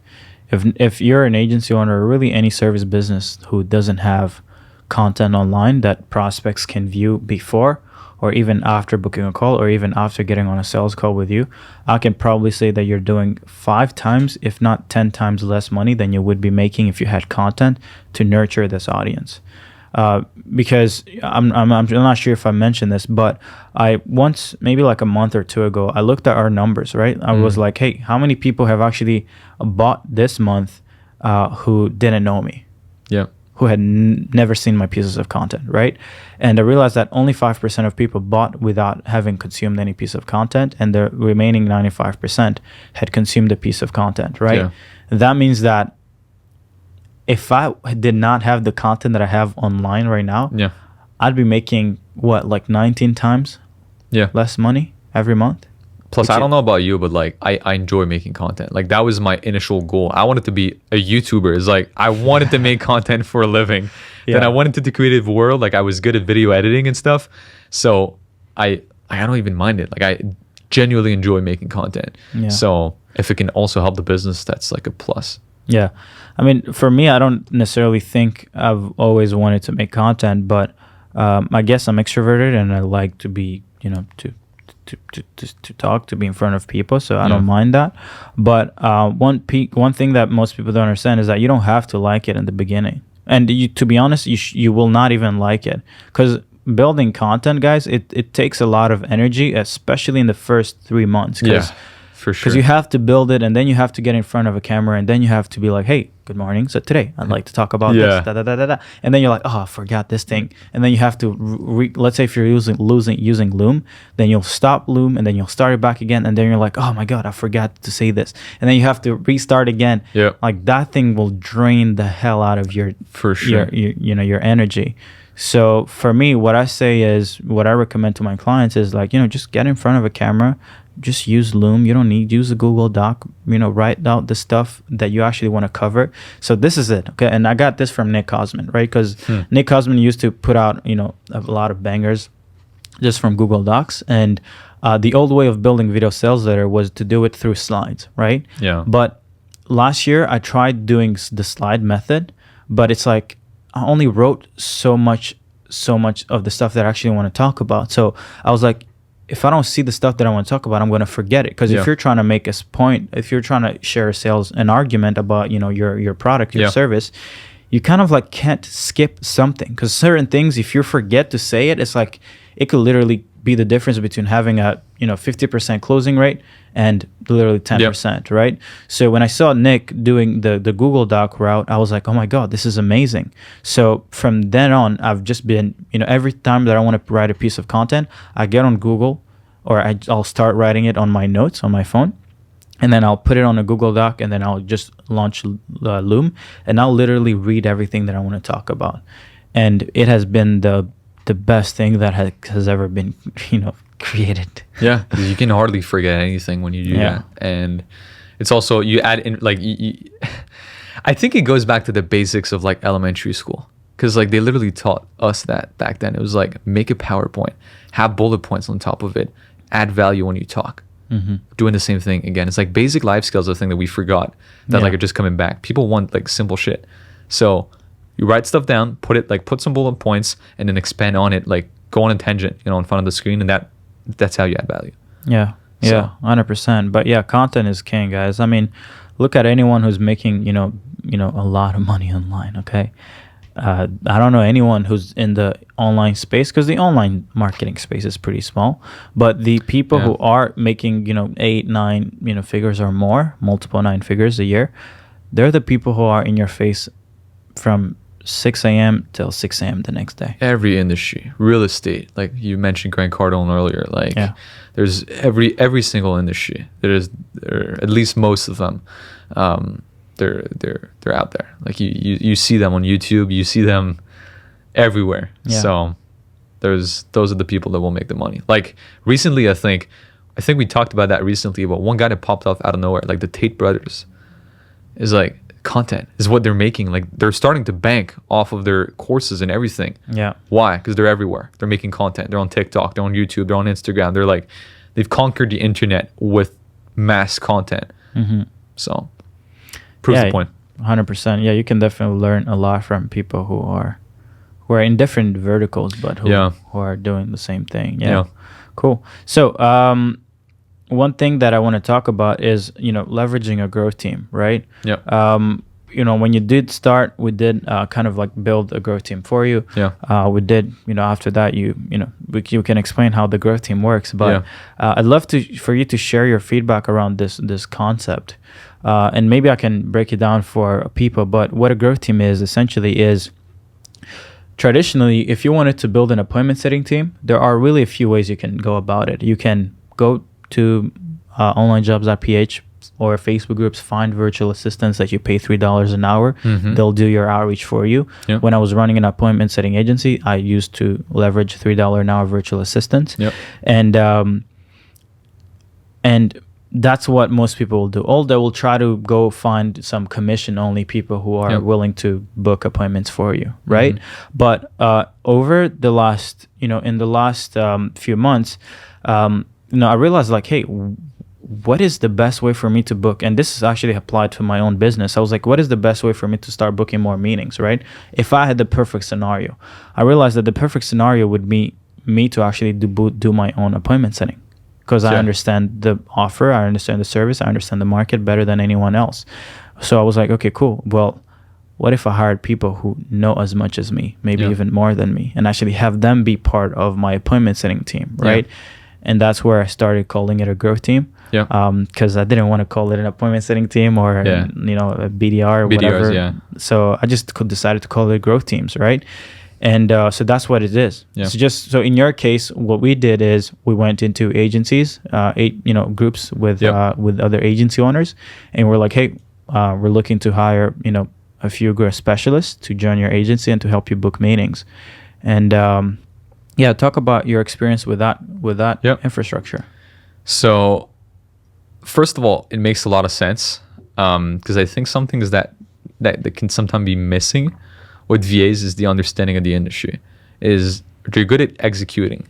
If you're an agency owner or really any service business who doesn't have content online that prospects can view before or even after booking a call or even after getting on a sales call with you, I can probably say that you're doing 5 times, if not 10 times less money than you would be making if you had content to nurture this audience. Because I'm not sure if I mentioned this, but I once, maybe like a month or 2 ago, I looked at our numbers, right? I was like, hey, how many people have actually bought this month who didn't know me? Yeah. Who had never seen my pieces of content, right? And I realized that only 5% of people bought without having consumed any piece of content, and the remaining 95% had consumed a piece of content, right? Yeah. That means that if I did not have the content that I have online right now, I'd be making like 19 times less money every month. Plus, I don't know about you, but like I enjoy making content. Like that was my initial goal. I wanted to be a YouTuber. It's like I wanted to make content for a living. Then I went into the creative world. Like I was good at video editing and stuff. So I don't even mind it. Like I genuinely enjoy making content. Yeah. So if it can also help the business, that's like a plus. Yeah. I mean, for me, I don't necessarily think I've always wanted to make content, but I guess I'm extroverted and I like to be, to talk, to be in front of people, so I don't mind that. But one thing that most people don't understand is that you don't have to like it in the beginning, and to be honest, you will not even like it, because building content, guys, it takes a lot of energy, especially in the first 3 months. For sure. Because you have to build it, and then you have to get in front of a camera, and then you have to be like, hey, good morning. So today I'd like to talk about this, and then you're like, oh, I forgot this thing. And then you have to, let's say if you're using Loom, then you'll stop Loom, and then you'll start it back again. And then you're like, oh my God, I forgot to say this. And then you have to restart again. Yeah. Like that thing will drain the hell out of your energy. So for me, what I say is, what I recommend to my clients is like, just get in front of a camera. Just use Loom. You don't need use a Google Doc. Write out the stuff that you actually want to cover. So this is it, okay? And I got this from Nick Cosman, right? Because Nick Cosman used to put out, a lot of bangers just from Google Docs. And the old way of building video sales letter was to do it through slides, right? Yeah. But last year I tried doing the slide method, but it's like I only wrote so much of the stuff that I actually want to talk about. So I was like, if I don't see the stuff that I want to talk about, I'm going to forget it. Because if you're trying to make a point, if you're trying to share an argument about, you know, your product, your service, you kind of like can't skip something. Because certain things, if you forget to say it, it's like it could literally be the difference between having a 50% closing rate and literally 10%, right? So when I saw Nick doing the Google Doc route, I was like, oh my God, this is amazing. So from then on, I've just been, every time that I want to write a piece of content, I get on Google, or I'll start writing it on my notes on my phone, and then I'll put it on a Google Doc, and then I'll just launch Loom, and I'll literally read everything that I want to talk about. And it has been the best thing that has ever been, created. Yeah, you can hardly forget anything when you do that. And it's also, you add in, like, I think it goes back to the basics of like elementary school. Because like they literally taught us that back then. It was like, make a PowerPoint, have bullet points on top of it, add value when you talk. Doing the same thing again. It's like basic life skills, a thing that we forgot that like are just coming back. People want like simple shit. So you write stuff down, put some bullet points, and then expand on it, like go on a tangent, in front of the screen, and that's how you add value. Yeah, 100%. But yeah, content is king, guys. I mean, look at anyone who's making, a lot of money online, okay? I don't know anyone who's in the online space, because the online marketing space is pretty small. But the people who are making, 8, 9, figures or more, multiple 9 figures a year, they're the people who are in your face from 6 a.m. till 6 a.m. the next day. Every industry, real estate, like you mentioned Grant Cardone earlier, like there's every single industry. There at least most of them. They're out there. Like you see them on YouTube, you see them everywhere. So those are the people that will make the money. Like recently, I think we talked about that recently, about one guy that popped off out of nowhere, like the Tate brothers, is like, content is what they're making. Like they're starting to bank off of their courses and everything. Why? Because they're everywhere. They're making content. They're on TikTok, they're on YouTube, they're on Instagram. They're like, they've conquered the internet with mass content. So proves the point. 100%. Yeah, you can definitely learn a lot from people who are in different verticals, but who are doing the same thing. Cool. So one thing that I want to talk about is, leveraging a growth team, right? When you did start, we did kind of like build a growth team for you. We did, after that, you can explain how the growth team works. But I'd love for you to share your feedback around this concept. And maybe I can break it down for people. But what a growth team is essentially is, traditionally, if you wanted to build an appointment setting team, there are really a few ways you can go about it. You can go to onlinejobs.ph or Facebook groups, find virtual assistants that you pay $3 an hour. They'll do your outreach for you. When I was running an appointment setting agency, I used to leverage $3 an hour virtual assistants. And that's what most people will do. Or they will try to go find some commission-only people who are willing to book appointments for you, right? But over the last, in the last few months, I realized like, hey, what is the best way for me to book? And this is actually applied to my own business. I was like, what is the best way for me to start booking more meetings, right? If I had the perfect scenario, I realized that the perfect scenario would be me to actually do my own appointment setting, because I understand the offer, I understand the service, I understand the market better than anyone else. So I was like, okay, cool. Well, what if I hired people who know as much as me, maybe even more than me, and actually have them be part of my appointment setting team, right? And that's where I started calling it a growth team. Because I didn't want to call it an appointment setting team or a BDR or whatever. So I just decided to call it growth teams, right? And so that's what it is. So in your case, what we did is we went into agencies, groups with other agency owners, and we're like, hey, we're looking to hire a few growth specialists to join your agency and to help you book meetings. And talk about your experience with that infrastructure. So first of all, it makes a lot of sense, because I think some things that can sometimes be missing with VAs is the understanding of the industry. Is they're good at executing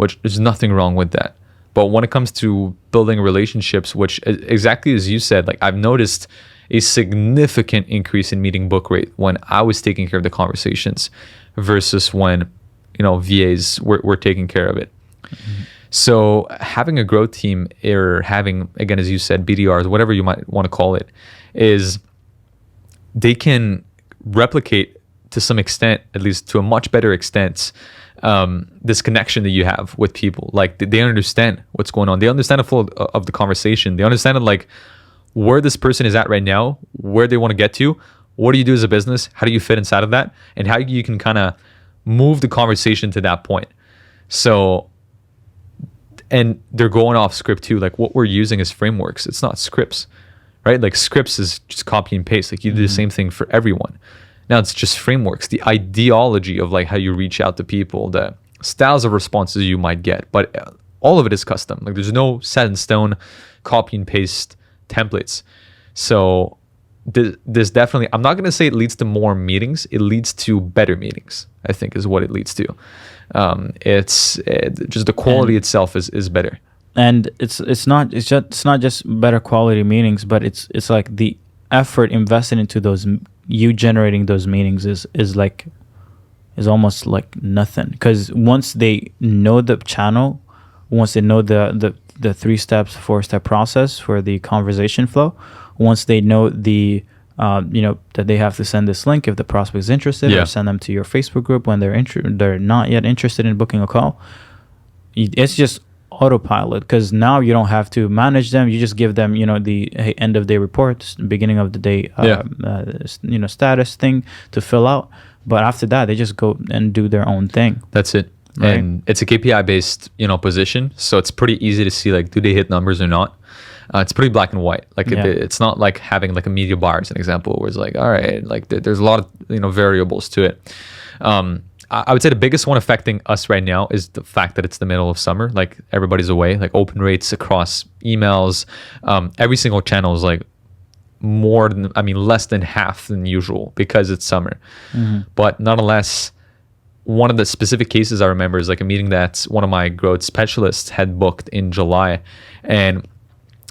which there's nothing wrong with that. But when it comes to building relationships, which exactly as you said, like I've noticed a significant increase in meeting book rate when I was taking care of the conversations versus when, VAs were taking care of it. Mm-hmm. So having a growth team or having, again, as you said, BDRs, whatever you might want to call it, is they can replicate to some extent, at least to a much better extent, this connection that you have with people. Like they understand what's going on. They understand the flow of the conversation. They understand like where this person is at right now, where they want to get to, what do you do as a business, how do you fit inside of that, and how you can kind of move the conversation to that point. So, and they're going off script too. Like what we're using is frameworks. It's not scripts, right? Like scripts is just copy and paste. Like you do the same thing for everyone. Now it's just frameworks, the ideology of like how you reach out to people, the styles of responses you might get, but all of it is custom. Like there's no set in stone copy and paste templates. So this definitely, I'm not going to say it leads to more meetings. It leads to better meetings, I think is what it leads to. It's just the quality itself is better. And it's not just better quality meetings, but it's like the effort invested into those, you generating those meetings is almost like nothing. Because once they know the channel, once they know the 3-4-step process for the conversation flow, once they know that they have to send this link if the prospect is interested, or send them to your Facebook group when they're not yet interested in booking a call, it's just autopilot, because now you don't have to manage them. You just give them the end of day report, beginning of the day status thing to fill out, but after that they just go and do their own thing. That's it. Right? And it's a KPI based position, so it's pretty easy to see like, do they hit numbers or not. It's pretty black and white. Like it's not like having like a media buyer as an example, where it's like, all right, like there's a lot of variables to it. I would say the biggest one affecting us right now is the fact that it's the middle of summer. Like everybody's away. Like open rates across emails, every single channel is like less than half than usual because it's summer. Mm-hmm. But nonetheless, one of the specific cases I remember is like a meeting that one of my growth specialists had booked in July, and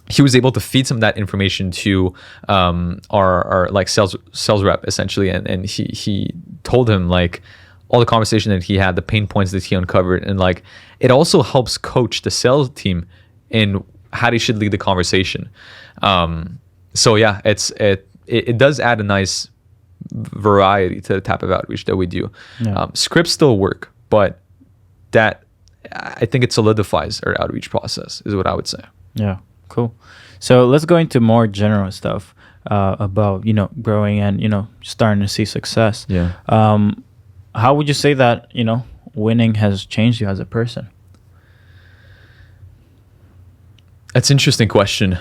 he was able to feed some of that information to our like sales rep essentially, and he told him like all the conversation that he had, the pain points that he uncovered, and like it also helps coach the sales team in how they should lead the conversation. So yeah, it does add a nice variety to the type of outreach that we do. Scripts still work, but that, I think it solidifies our outreach process is what I would say. Yeah, cool. So let's go into more general stuff about growing and starting to see success. How would you say that winning has changed you as a person? That's an interesting question.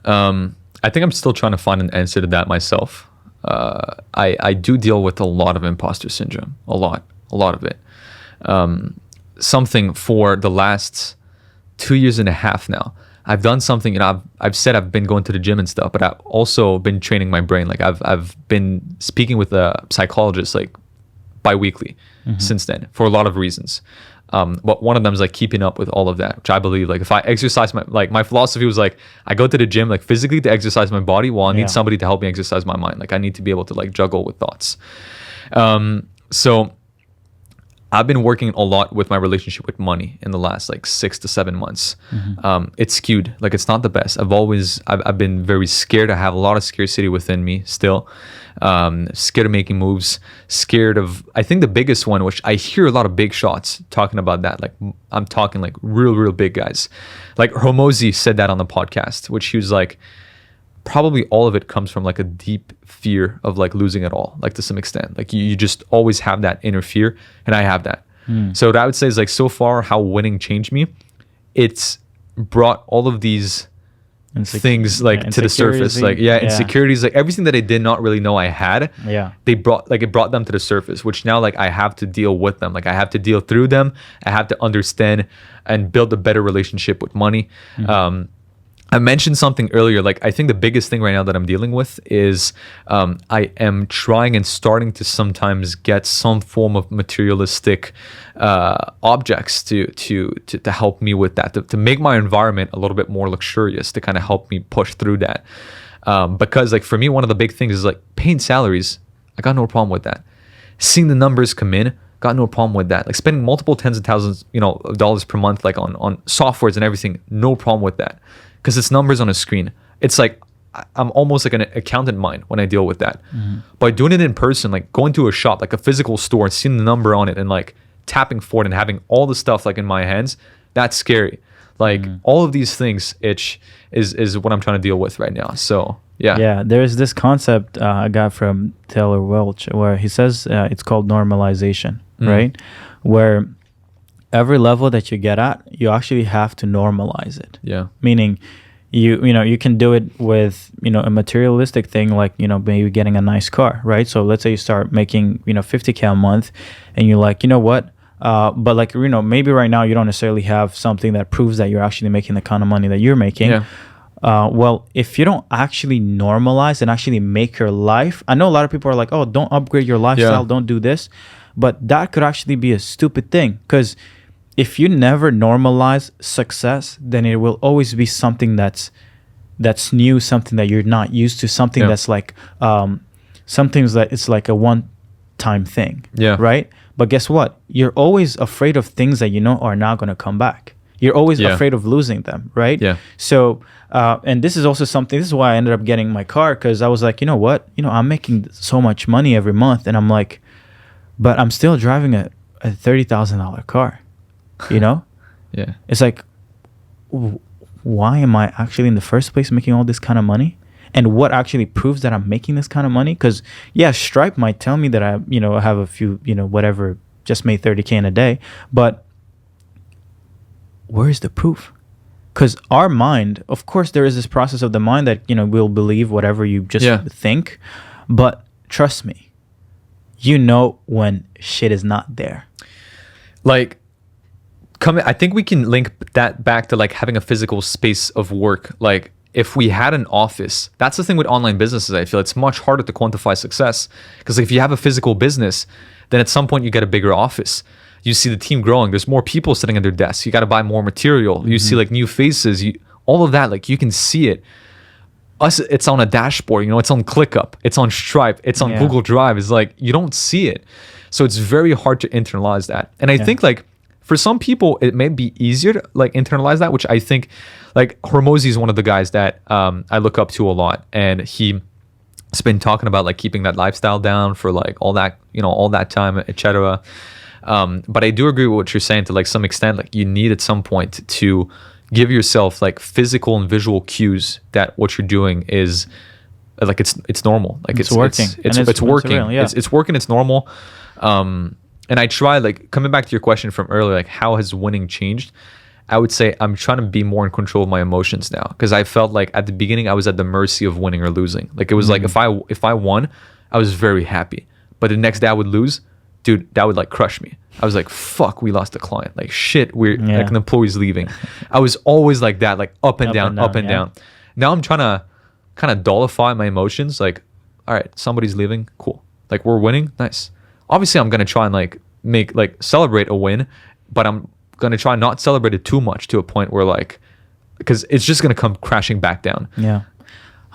I think I'm still trying to find an answer to that myself. I do deal with a lot of imposter syndrome, a lot of it. Something for the last 2 years and a half now. I've done something, I've said I've been going to the gym and stuff, but I've also been training my brain. Like I've been speaking with a psychologist like bi-weekly since then for a lot of reasons. But one of them is like keeping up with all of that, which I believe, like if I exercise my philosophy was like, I go to the gym like physically to exercise my body, while I need somebody to help me exercise my mind. Like I need to be able to like juggle with thoughts. So I've been working a lot with my relationship with money in the last like 6 to 7 months. It's skewed. Like it's not the best. I've been very scared. I have a lot of scarcity within me still. Scared of making moves, scared of, I think the biggest one, which I hear a lot of big shots talking about that. Like I'm talking like real big guys. Like Hormozi said that on the podcast, which he was like, probably all of it comes from like a deep fear of like losing it all, like to some extent. Like you just always have that inner fear, and I have that. So what I would say is like, so far how winning changed me, it's brought all of these things like to the surface, like insecurities, like everything that I did not really know I had. It brought them to the surface, which now like I have to deal with them. Like I have to deal through them. I have to understand and build a better relationship with money. I mentioned something earlier. Like, I think the biggest thing right now that I'm dealing with is I am trying and starting to sometimes get some form of materialistic objects to help me with that, to make my environment a little bit more luxurious, to kind of help me push through that. Because like for me, one of the big things is like paying salaries. I got no problem with that. Seeing the numbers come in, got no problem with that. Like spending multiple tens of thousands, of dollars per month, like on softwares and everything, no problem with that. Because it's numbers on a screen. It's like I'm almost like an accountant mind when I deal with that. By doing it in person, like going to a shop, like a physical store, and seeing the number on it and like tapping for it and having all the stuff like in my hands, that's scary. Like all of these things, is what I'm trying to deal with right now. So yeah. Yeah, there's this concept I got from Taylor Welch where he says it's called normalization, right? Where every level that you get at, you actually have to normalize it. Yeah. Meaning you can do it with, a materialistic thing, like, maybe getting a nice car, right? So let's say you start making, 50K a month and you're like, you know what? But like, maybe right now you don't necessarily have something that proves that you're actually making the kind of money that you're making. Yeah. Well, if you don't actually normalize and actually make your life, I know a lot of people are like, oh, don't upgrade your lifestyle, don't do this. But that could actually be a stupid thing, because if you never normalize success, then it will always be something that's new, something that you're not used to, something that's like something that it's like a one-time thing. Yeah. Right? But guess what? You're always afraid of things that are not going to come back. You're always afraid of losing them, right? Yeah. So, and this is also something, this is why I ended up getting my car, because I was like, you know what? I'm making so much money every month, and I'm like, but I'm still driving a $30,000 car, Yeah. It's like, why am I actually in the first place making all this kind of money? And what actually proves that I'm making this kind of money? Because, Stripe might tell me that I have a few, whatever, just made 30K in a day. But where is the proof? Because our mind, of course, there is this process of the mind that, will believe whatever you just think. But trust me, when shit is not there. Like, I think we can link that back to like having a physical space of work. Like, if we had an office, that's the thing with online businesses. I feel it's much harder to quantify success, because if you have a physical business, then at some point you get a bigger office. You see the team growing. There's more people sitting at their desks. You got to buy more material. You see like new faces. All of that, like you can see it. It's on a dashboard. It's on ClickUp. It's on Stripe. It's on Google Drive. It's like you don't see it, so it's very hard to internalize that. And I think like, for some people, it may be easier to like internalize that, which I think like Hormozy is one of the guys that I look up to a lot. And he's been talking about like keeping that lifestyle down for like all that, all that time, etc. But I do agree with what you're saying to like some extent. Like you need at some point to give yourself like physical and visual cues that what you're doing is like it's normal. Like it's working. It's working. Real, it's working. It's normal. And I try, like, coming back to your question from earlier, like, how has winning changed? I would say I'm trying to be more in control of my emotions now, because I felt like at the beginning I was at the mercy of winning or losing. Like, it was like if I won, I was very happy. But the next day I would lose, dude, that would, like, crush me. I was like, fuck, we lost a client. Like, shit, like, an employee's leaving. I was always like that, like, up and down. Now I'm trying to kind of dullify my emotions. Like, all right, somebody's leaving. Cool. Like, we're winning. Nice. Obviously, I'm going to try and like celebrate a win, but I'm going to try not celebrate it too much to a point where like, because it's just going to come crashing back down. Yeah,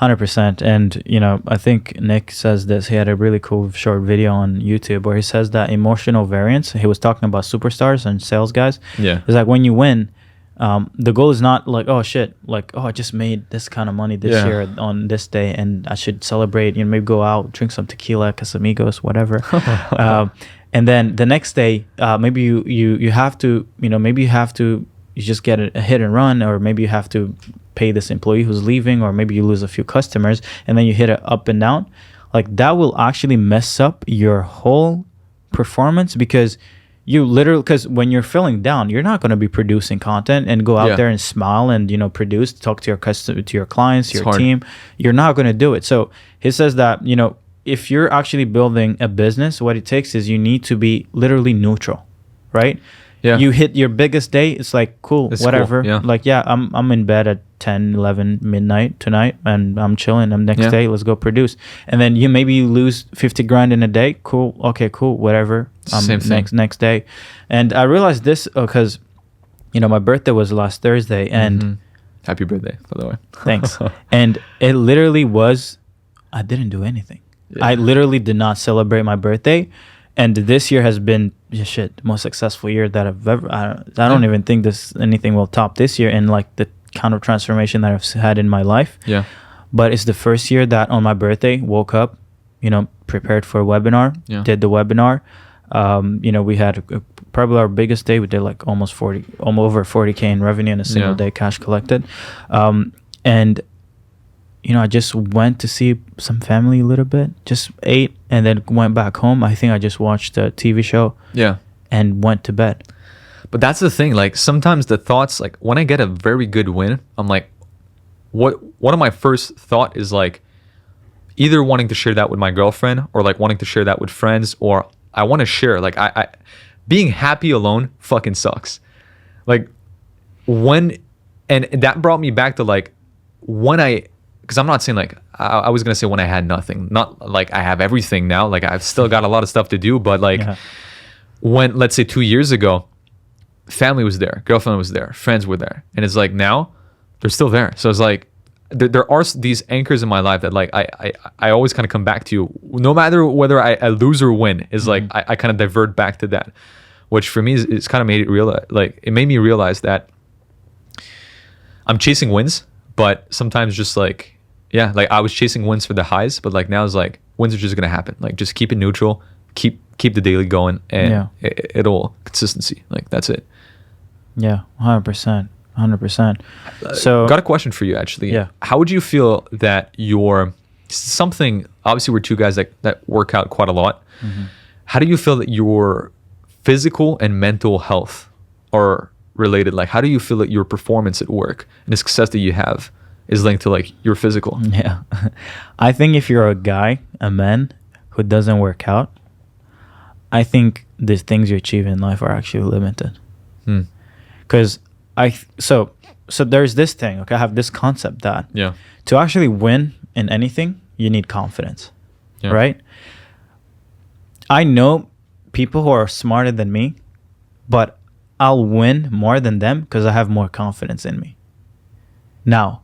100%. And, I think Nick says this. He had a really cool short video on YouTube where he says that emotional variance, he was talking about superstars and sales guys. Yeah. It's like when you win, the goal is not like, oh shit, like, oh, I just made this kind of money this year on this day and I should celebrate, maybe go out, drink some tequila, Casamigos, whatever. And then the next day, maybe you have to, maybe you just get a hit and run, or maybe you have to pay this employee who's leaving, or maybe you lose a few customers and then you hit it up and down. Like that will actually mess up your whole performance, because because when you're feeling down, you're not going to be producing content and go out there and smile and produce, talk to your clients, your team. You're not going to do it. So he says that if you're actually building a business, what it takes is you need to be literally neutral, right? You hit your biggest day, it's like cool, it's whatever. Cool. Like I'm in bed at 10, 11 midnight tonight, and I'm chilling. I'm next Yeah. day, let's go produce. And then you maybe lose 50 grand in a day. Cool. Okay, cool. Whatever. Same thing. Next day. And I realized this because, my birthday was last Thursday, and Happy birthday, by the way. thanks. And it literally was, I didn't do anything. Yeah. I literally did not celebrate my birthday. And this year has been the most successful year that I've ever. I don't even think anything will top this year in like the kind of transformation that I've had in my life. Yeah. But it's the first year that on my birthday, woke up, prepared for a webinar, did the webinar. We had probably our biggest day. We did like almost over 40K in revenue in a single day, cash collected. And I just went to see some family a little bit, just ate, and then went back home. I think I just watched a TV show and went to bed. But that's the thing. Like sometimes the thoughts, like when I get a very good win, I'm like, one of my first thought is like either wanting to share that with my girlfriend or like wanting to share that with friends, or I want to share. Like I being happy alone fucking sucks. Like and that brought me back to like because I'm not saying like I was gonna say when I had nothing, not like I have everything now. Like I've still got a lot of stuff to do, but like when, let's say 2 years ago, family was there, girlfriend was there, friends were there, and it's like now they're still there. So it's like there are these anchors in my life that like I always kind of come back to, no matter whether I lose or win. Is like I kind of divert back to that, which for me is kind of made me realize that I'm chasing wins, but sometimes just like I was chasing wins for the highs, but like now it's like wins are just gonna happen. Like just keep it neutral, keep the daily going, and it'll consistency. Like that's it. Yeah, 100%. So got a question for you actually. Yeah. How would you feel that something, obviously we're two guys that work out quite a lot. How do you feel that your physical and mental health are related? Like how do you feel that your performance at work and the success that you have is linked to like your physical? Yeah. I think if you're a man who doesn't work out, I think the things you achieve in life are actually limited. Because so there's this thing, okay? I have this concept that to actually win in anything, you need confidence, right? I know people who are smarter than me, but I'll win more than them because I have more confidence in me. Now,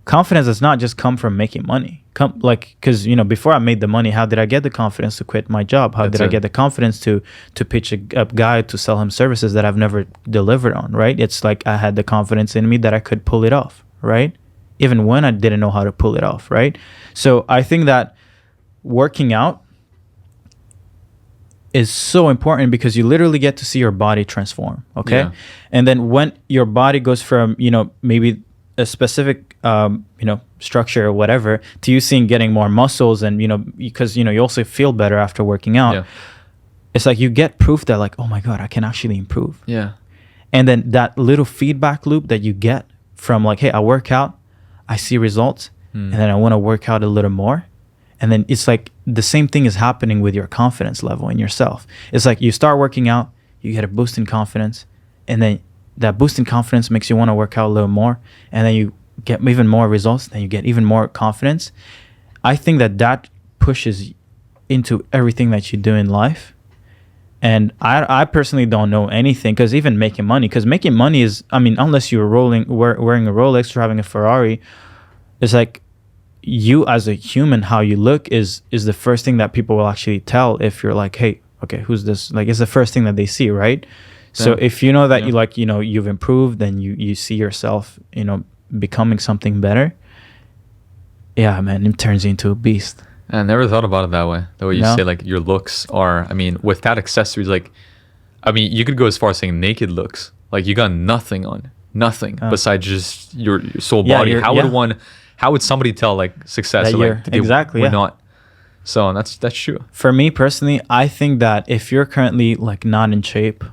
confidence does not just come from making money. Because before I made the money, how did I get the confidence to quit my job? How did I get the confidence to pitch a guy to sell him services that I've never delivered on, right? It's like I had the confidence in me that I could pull it off, right? Even when I didn't know how to pull it off, right? So I think that working out is so important because you literally get to see your body transform, okay? And then when your body goes from, maybe a specific structure or whatever to you seeing getting more muscles, and because you also feel better after working out, it's like you get proof that like, oh my god, I can actually improve. And then that little feedback loop that you get from like, hey, I work out, I see results, and then I want to work out a little more, and then it's like the same thing is happening with your confidence level in yourself. It's like you start working out, you get a boost in confidence, and then that boost in confidence makes you want to work out a little more, and then you get even more results, then you get even more confidence. I think that pushes into everything that you do in life. And I personally don't know anything, because even making money is, unless you're wearing a Rolex or having a Ferrari, it's like you as a human, how you look is the first thing that people will actually tell. If you're like, hey, okay, who's this? Like, it's the first thing that they see, right? So if you know that you've improved, then you see yourself, becoming something better. Yeah, man, it turns you into a beast. I never thought about it that way. The way you say like your looks are, without accessories, like, you could go as far as saying naked looks. Like you got nothing besides just your soul body. How would somebody tell like success that or like we're not? So that's true. For me personally, I think that if you're currently like not in shape,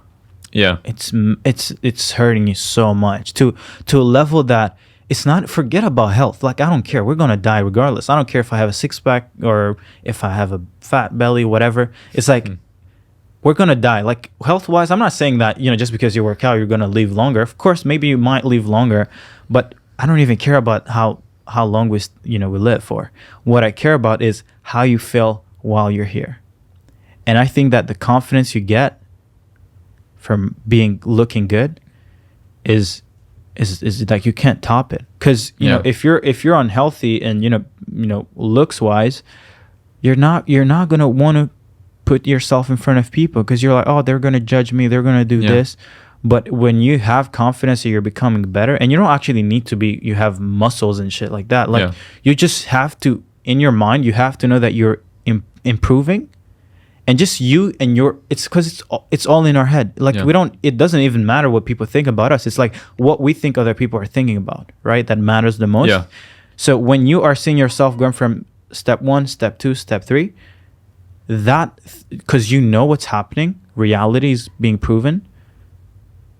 it's hurting you so much to a level that it's not. Forget about health. Like, I don't care, we're gonna die regardless. I don't care if I have a six-pack or if I have a fat belly, whatever. It's like we're gonna die. Like, health wise, I'm not saying that just because you work out you're gonna live longer. Of course, maybe you might live longer, but I don't even care about how long we live for. What I care about is how you feel while you're here. And I think that the confidence you get from looking good is like you can't top it. Because if you're unhealthy and looks wise, you're not gonna want to put yourself in front of people because you're like, oh, they're gonna judge me, they're gonna do this. But when you have confidence that you're becoming better, and you don't actually need to be, you have muscles and shit like that. Like you just have to, in your mind, you have to know that you're improving, and just you and it's because it's all in our head. Like it doesn't even matter what people think about us. It's like what we think other people are thinking about, right? That matters the most. Yeah. So when you are seeing yourself going from step 1, step 2, step 3, that, because you know what's happening, reality is being proven.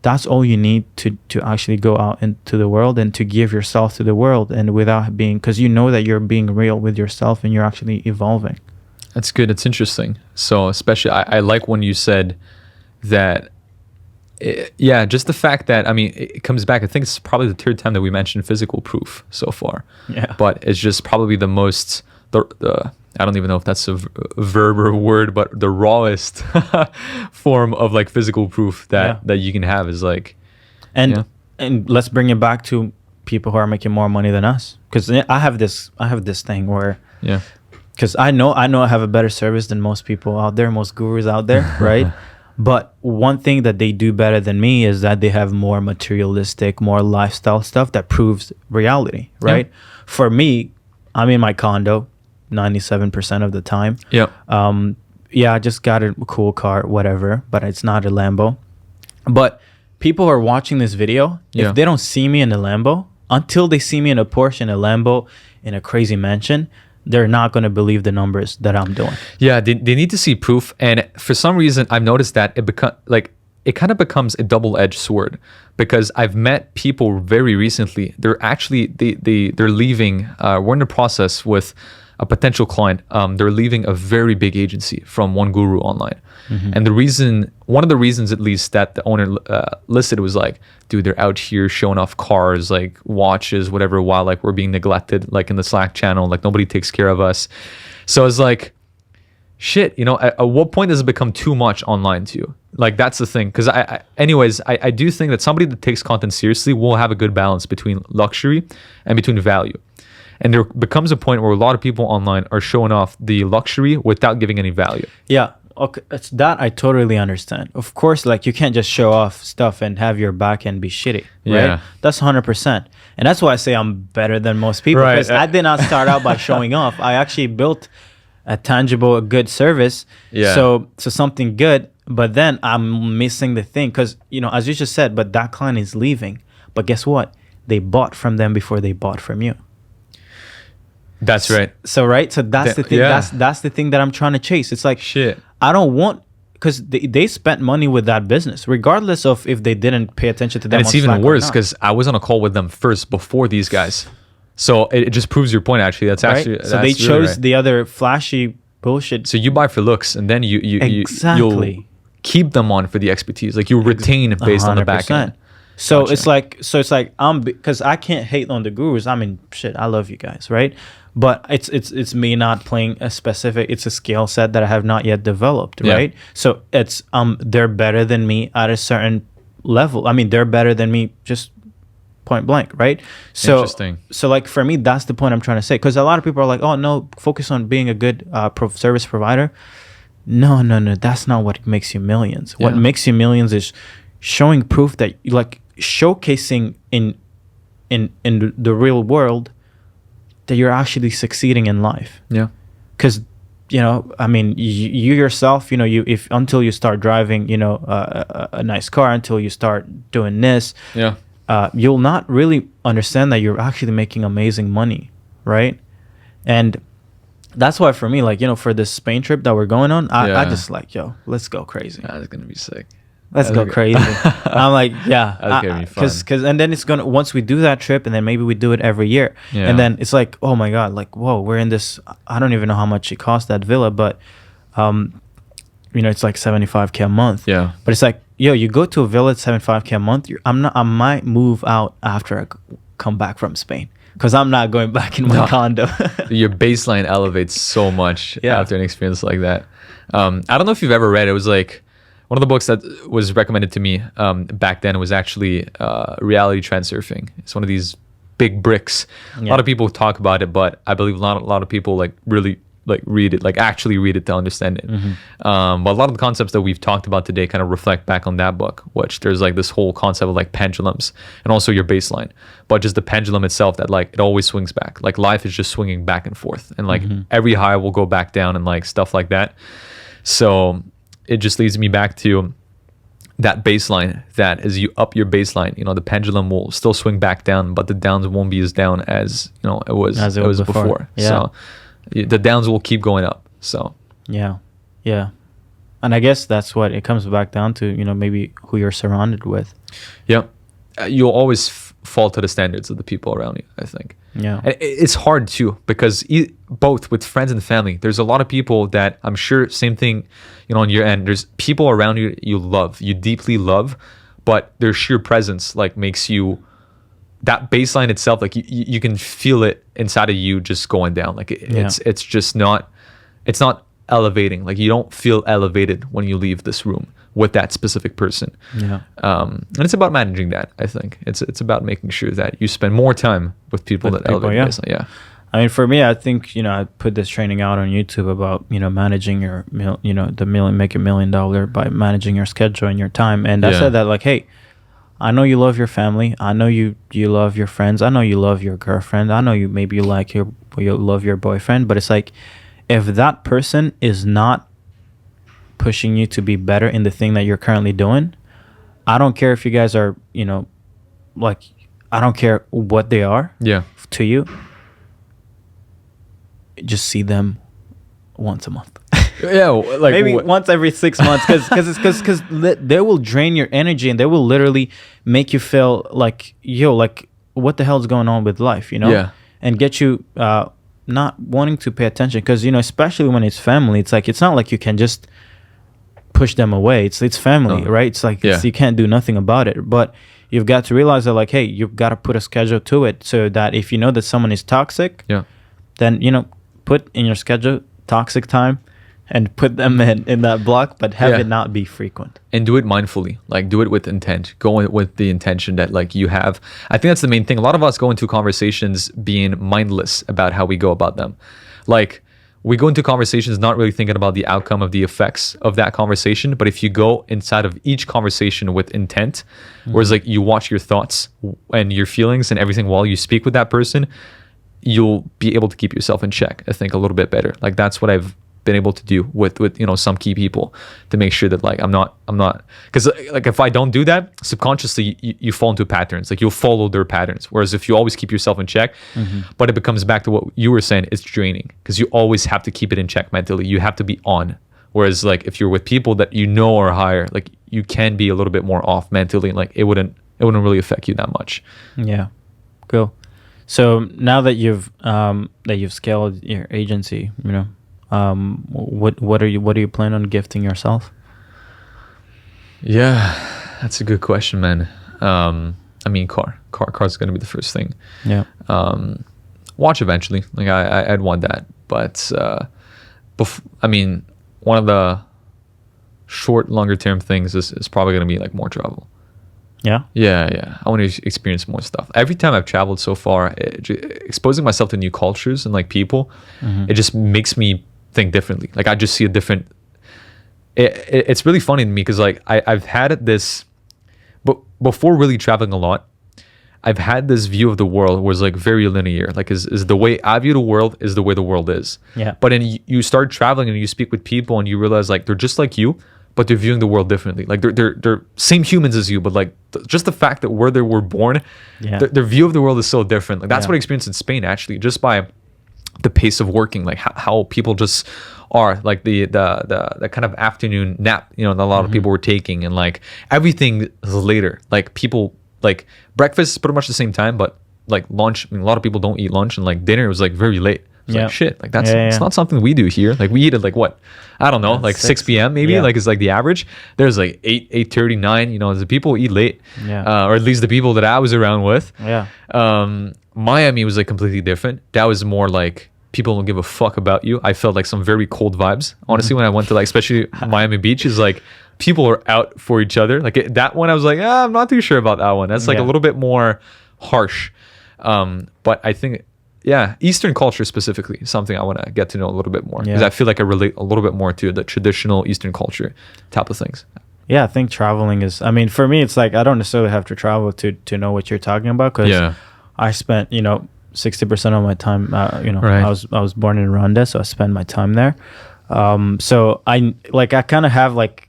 That's all you need to actually go out into the world and to give yourself to the world, and without being, because you know that you're being real with yourself and you're actually evolving. That's good. It's interesting. So especially, I like when you said that, just the fact that, I mean, it comes back, I think it's probably the 3rd time that we mentioned physical proof so far. Yeah. But it's just probably the most, the I don't even know if that's a verb or a word, but the rawest form of like physical proof that you can have is like, and let's bring it back to people who are making more money than us. Because I have this thing where, because I know I have a better service than most people out there, most gurus out there, right? But one thing that they do better than me is that they have more materialistic, more lifestyle stuff that proves reality, right? For me, I'm in my condo 97% of the time. I just got a cool car, whatever, but it's not a Lambo. But people who are watching this video, if they don't see me in a Lambo, until they see me in a Porsche, in a Lambo, in a crazy mansion, they're not going to believe the numbers that I'm doing. Yeah, they need to see proof. And for some reason, I've noticed that it kind of becomes a double-edged sword, because I've met people very recently. They're actually, they're leaving, we're in the process with a potential client. They're leaving a very big agency from one guru online. And one of the reasons at least that the owner listed was like, dude, they're out here showing off cars, like watches, whatever, while like we're being neglected, like in the Slack channel, like nobody takes care of us. So it's like, shit, at what point does it become too much online to you? Like, that's the thing. Because I do think that somebody that takes content seriously will have a good balance between luxury and between value. And there becomes a point where a lot of people online are showing off the luxury without giving any value. Yeah, okay, it's that I totally understand. Of course, like you can't just show off stuff and have your back end be shitty, right? Yeah. That's 100%. And that's why I say I'm better than most people. Because I did not start out by showing off. I actually built a good service. Yeah. So something good, but then I'm missing the thing. Because, as you just said, but that client is leaving. But guess what? They bought from them before they bought from you. That's right. So that's the thing. Yeah. That's the thing that I'm trying to chase. It's like, shit, I don't want, because they spent money with that business, regardless of if they didn't pay attention to them. And it's even worse because I was on a call with them first before these guys. So it just proves your point. Actually, that's actually so they chose the other flashy bullshit. So you buy for looks, and then you'll keep them on for the expertise. Like you retain based 100%. On the back end. So gotcha. it's like because I can't hate on the gurus. I mean, shit, I love you guys, right? But it's me not playing it's a skill set that I have not yet developed, right? So it's they're better than me at a certain level. I mean, they're better than me just point blank, right? So interesting. So like for me, that's the point I'm trying to say, because a lot of people are like, oh no, focus on being a good service provider. No, that's not what makes you millions. What makes you millions is showing proof that you like showcasing in the real world that you're actually succeeding in life. Yeah. Because, I mean, you yourself, if until you start driving, a nice car, until you start doing this, you'll not really understand that you're actually making amazing money, right? And that's why for me, like, for this Spain trip that we're going on, I just like, let's go crazy. That's going to be sick. Let's go crazy. I'm like, that's gonna be fun. Because and then it's gonna, once we do that trip, and then maybe we do it every year, and then it's like, oh my god, like, whoa, we're in this. I don't even know how much it cost, that villa, but it's like $75,000 a month. Yeah. But it's like, you go to a villa at $75,000 a month. I might move out after a come back from Spain because I'm not going back in my condo. Your baseline elevates so much after an experience like that. I don't know if you've ever read, it was like one of the books that was recommended to me back then was actually Reality Transurfing. It's one of these big bricks. A lot of people talk about it, but I believe a lot of people like really like read it, like actually read it to understand it. But a lot of the concepts that we've talked about today kind of reflect back on that book, which there's like this whole concept of like pendulums and also your baseline, but just the pendulum itself that like it always swings back. Like life is just swinging back and forth, and like every high will go back down and like stuff like that. So it just leads me back to that baseline, that as you up your baseline, you know, the pendulum will still swing back down, but the downs won't be as down as, you know, it was before. So the downs will keep going up. So yeah. And I guess that's what it comes back down to, you know, maybe who you're surrounded with. Yeah. You'll always fall to the standards of the people around you, I think. Yeah. And it's hard too, because both with friends and family, there's a lot of people that I'm sure same thing, you know, on your end, there's people around you you deeply love, but their sheer presence like makes you, that baseline itself, like you can feel it inside of you just going down. Like it's just not, it's not elevating. Like you don't feel elevated when you leave this room with that specific person. Yeah. And it's about managing that. I think it's about making sure that you spend more time with people that elevate. Yeah. I mean, for me, I think, you know, I put this training out on YouTube about, you know, managing your, you know, make $1 million by managing your schedule and your time. And I said that like, hey, I know you love your family. I know you love your friends. I know you love your girlfriend. I know you love your boyfriend. But it's like, if that person is not pushing you to be better in the thing that you're currently doing, I don't care if you guys are, you know, like, I don't care what they are to you. Just see them once a month. Like maybe once every 6 months, because they will drain your energy and they will literally make you feel like, like what the hell is going on with life, you know? And get you not wanting to pay attention, because, you know, especially when it's family, it's like, it's not like you can just push them away. It's family, right? It's like you can't do nothing about it, but you've got to realize that like, hey, you've got to put a schedule to it, so that if you know that someone is toxic, then, you know, put in your schedule toxic time and put them in that block, but have it not be frequent. And do it mindfully, like do it with intent. Go with the intention that like you have. I think that's the main thing. A lot of us go into conversations being mindless about how we go about them. Like we go into conversations not really thinking about the outcome of the effects of that conversation. But if you go inside of each conversation with intent, whereas like you watch your thoughts and your feelings and everything while you speak with that person, you'll be able to keep yourself in check, I think, a little bit better. Like that's what I've been able to do with you know, some key people, to make sure that like I'm not, because like if I don't do that, subconsciously you fall into patterns, like you'll follow their patterns. Whereas if you always keep yourself in check, but it becomes back to what you were saying, it's draining, because you always have to keep it in check mentally. You have to be on. Whereas like if you're with people that you know are higher, like you can be a little bit more off mentally, and like it wouldn't really affect you that much. Yeah, cool. So now that you've scaled your agency, you know, what are you planning on gifting yourself? Yeah, that's a good question, man. I mean, car's gonna be the first thing. Yeah. Watch eventually. Like I'd want that, but I mean, one of the longer term things is probably gonna be like more travel. Yeah. I want to experience more stuff. Every time I've traveled so far, exposing myself to new cultures and like people, it just makes me think differently. Like I just see a different. It's really funny to me, because like I've had this, but before really traveling a lot, I've had this view of the world was like very linear. Like is the way I view the world is the way the world is. Yeah. But then you start traveling and you speak with people and you realize like they're just like you, but they're viewing the world differently. Like they're same humans as you, but like just the fact that where they were born, their view of the world is so different. Like that's what I experienced in Spain, actually, just by the pace of working, like how people just are, like the kind of afternoon nap, you know, that a lot of people were taking, and like everything is later. Like people, like breakfast is pretty much the same time, but like lunch, I mean, a lot of people don't eat lunch, and like dinner was like very late. It's Yeah. like shit. Like that's Yeah, it's yeah. not something we do here. Like we eat at like what? I don't know, like 6 p.m. maybe. Yeah. Like it's like the average. There's like 8:39. You know, the people eat late. Yeah. Or at least the people that I was around with. Yeah. Miami was like completely different. That was more like people don't give a fuck about you. I felt like some very cold vibes. Honestly, when I went to like, especially Miami Beach, is like people are out for each other. Like that one, I was like, I'm not too sure about that one. That's like a Yeah. little bit more harsh. But I think, yeah, Eastern culture specifically is something I want to get to know a little bit more because Yeah. I feel like I relate a little bit more to the traditional Eastern culture type of things. Yeah, I think traveling is. I mean, for me, it's like I don't necessarily have to travel to know what you're talking about because Yeah. I spent 60% of my time. Right. I was born in Rwanda, so I spend my time there. So I kind of have like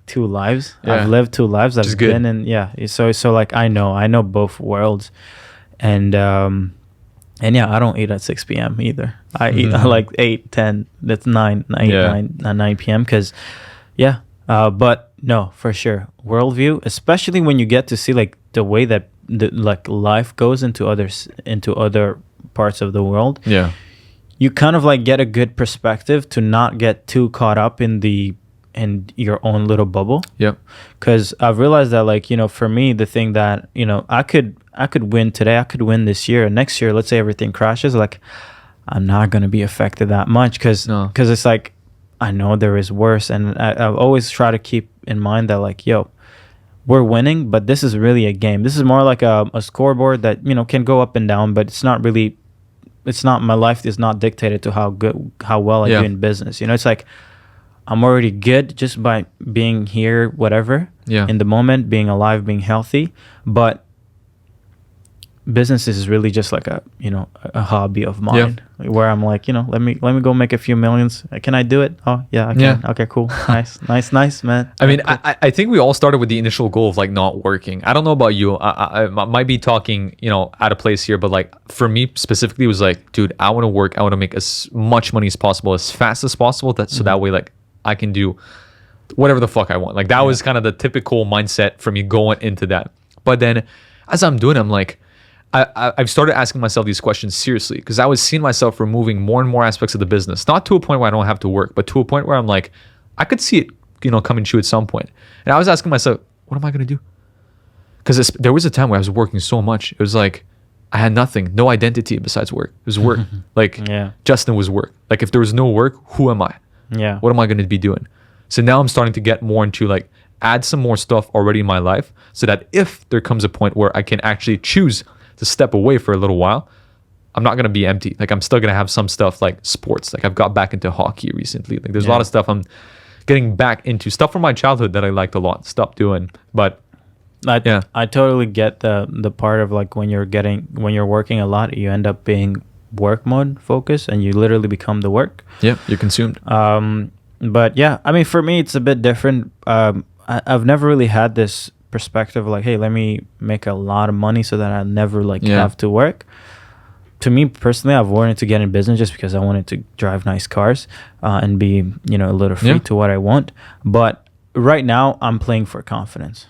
two lives. Yeah. I've lived two lives. is I've good. been in so like I know both worlds, and yeah, I don't eat at 6 p.m. either. I eat at like 8, 10. That's 9 p.m. because but no, for sure, worldview, especially when you get to see like the way that like life goes into other parts of the world. Yeah. You kind of like get a good perspective to not get too caught up in your own little bubble. Yep. Because I've realized that like for me, the thing that I could win today, I could win this year, and next year, let's say everything crashes, like I'm not gonna be affected that much because it's like I know there is worse, and I've always try to keep in mind that like we're winning, but this is really a game. This is more like a scoreboard that can go up and down, but it's not my life is not dictated to how well I do in business. It's like I'm already good just by being here, whatever, in the moment, being alive, being healthy. But business is really just like a hobby of mine where I'm like, let me go make a few millions. Can I do it? Oh yeah, I can. Yeah. Okay, cool. nice, man. I mean, I think we all started with the initial goal of like not working. I don't know about you. I might be talking, out of place here, but like for me specifically, it was like, dude, I want to work. I want to make as much money as possible, as fast as possible. So that way, like I can do whatever the fuck I want. Like that was kind of the typical mindset for me going into that. But then as I'm doing, I'm like, I've started asking myself these questions seriously because I was seeing myself removing more and more aspects of the business, not to a point where I don't have to work, but to a point where I'm like, I could see it, coming true at some point. And I was asking myself, what am I going to do? Because there was a time where I was working so much. It was like I had nothing, no identity besides work. It was work. Like Justin was work. Like if there was no work, who am I? Yeah. What am I going to be doing? So now I'm starting to get more into like add some more stuff already in my life so that if there comes a point where I can actually choose to step away for a little while, I'm not going to be empty. Like I'm still going to have some stuff like sports. Like I've got back into hockey recently. Like there's a lot of stuff I'm getting back into, stuff from my childhood that I liked a lot, stopped doing. But I totally get the part of like when you're working a lot, you end up being work mode focused and you literally become the work. Yeah, you're consumed. But yeah, I mean, for me, it's a bit different. I've never really had this perspective like, hey, let me make a lot of money so that I never have to work. To me personally, I've wanted to get in business just because I wanted to drive nice cars and be a little free to what I want. But right now I'm playing for confidence.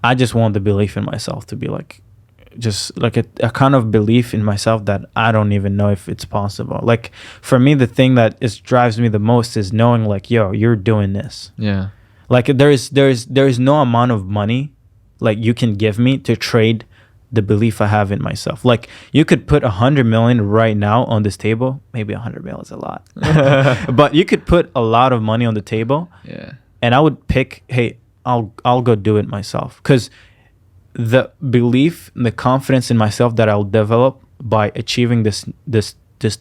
I just want the belief in myself to be like just like a kind of belief in myself that I don't even know if it's possible. Like for me, the thing that drives me the most is knowing like, yo, you're doing this. Yeah. Like there is no amount of money like you can give me to trade the belief I have in myself. Like you could put 100 million right now on this table. Maybe 100 million is a lot, but you could put a lot of money on the table. Yeah. And I would pick, hey, I'll go do it myself, because the belief and the confidence in myself that I'll develop by achieving this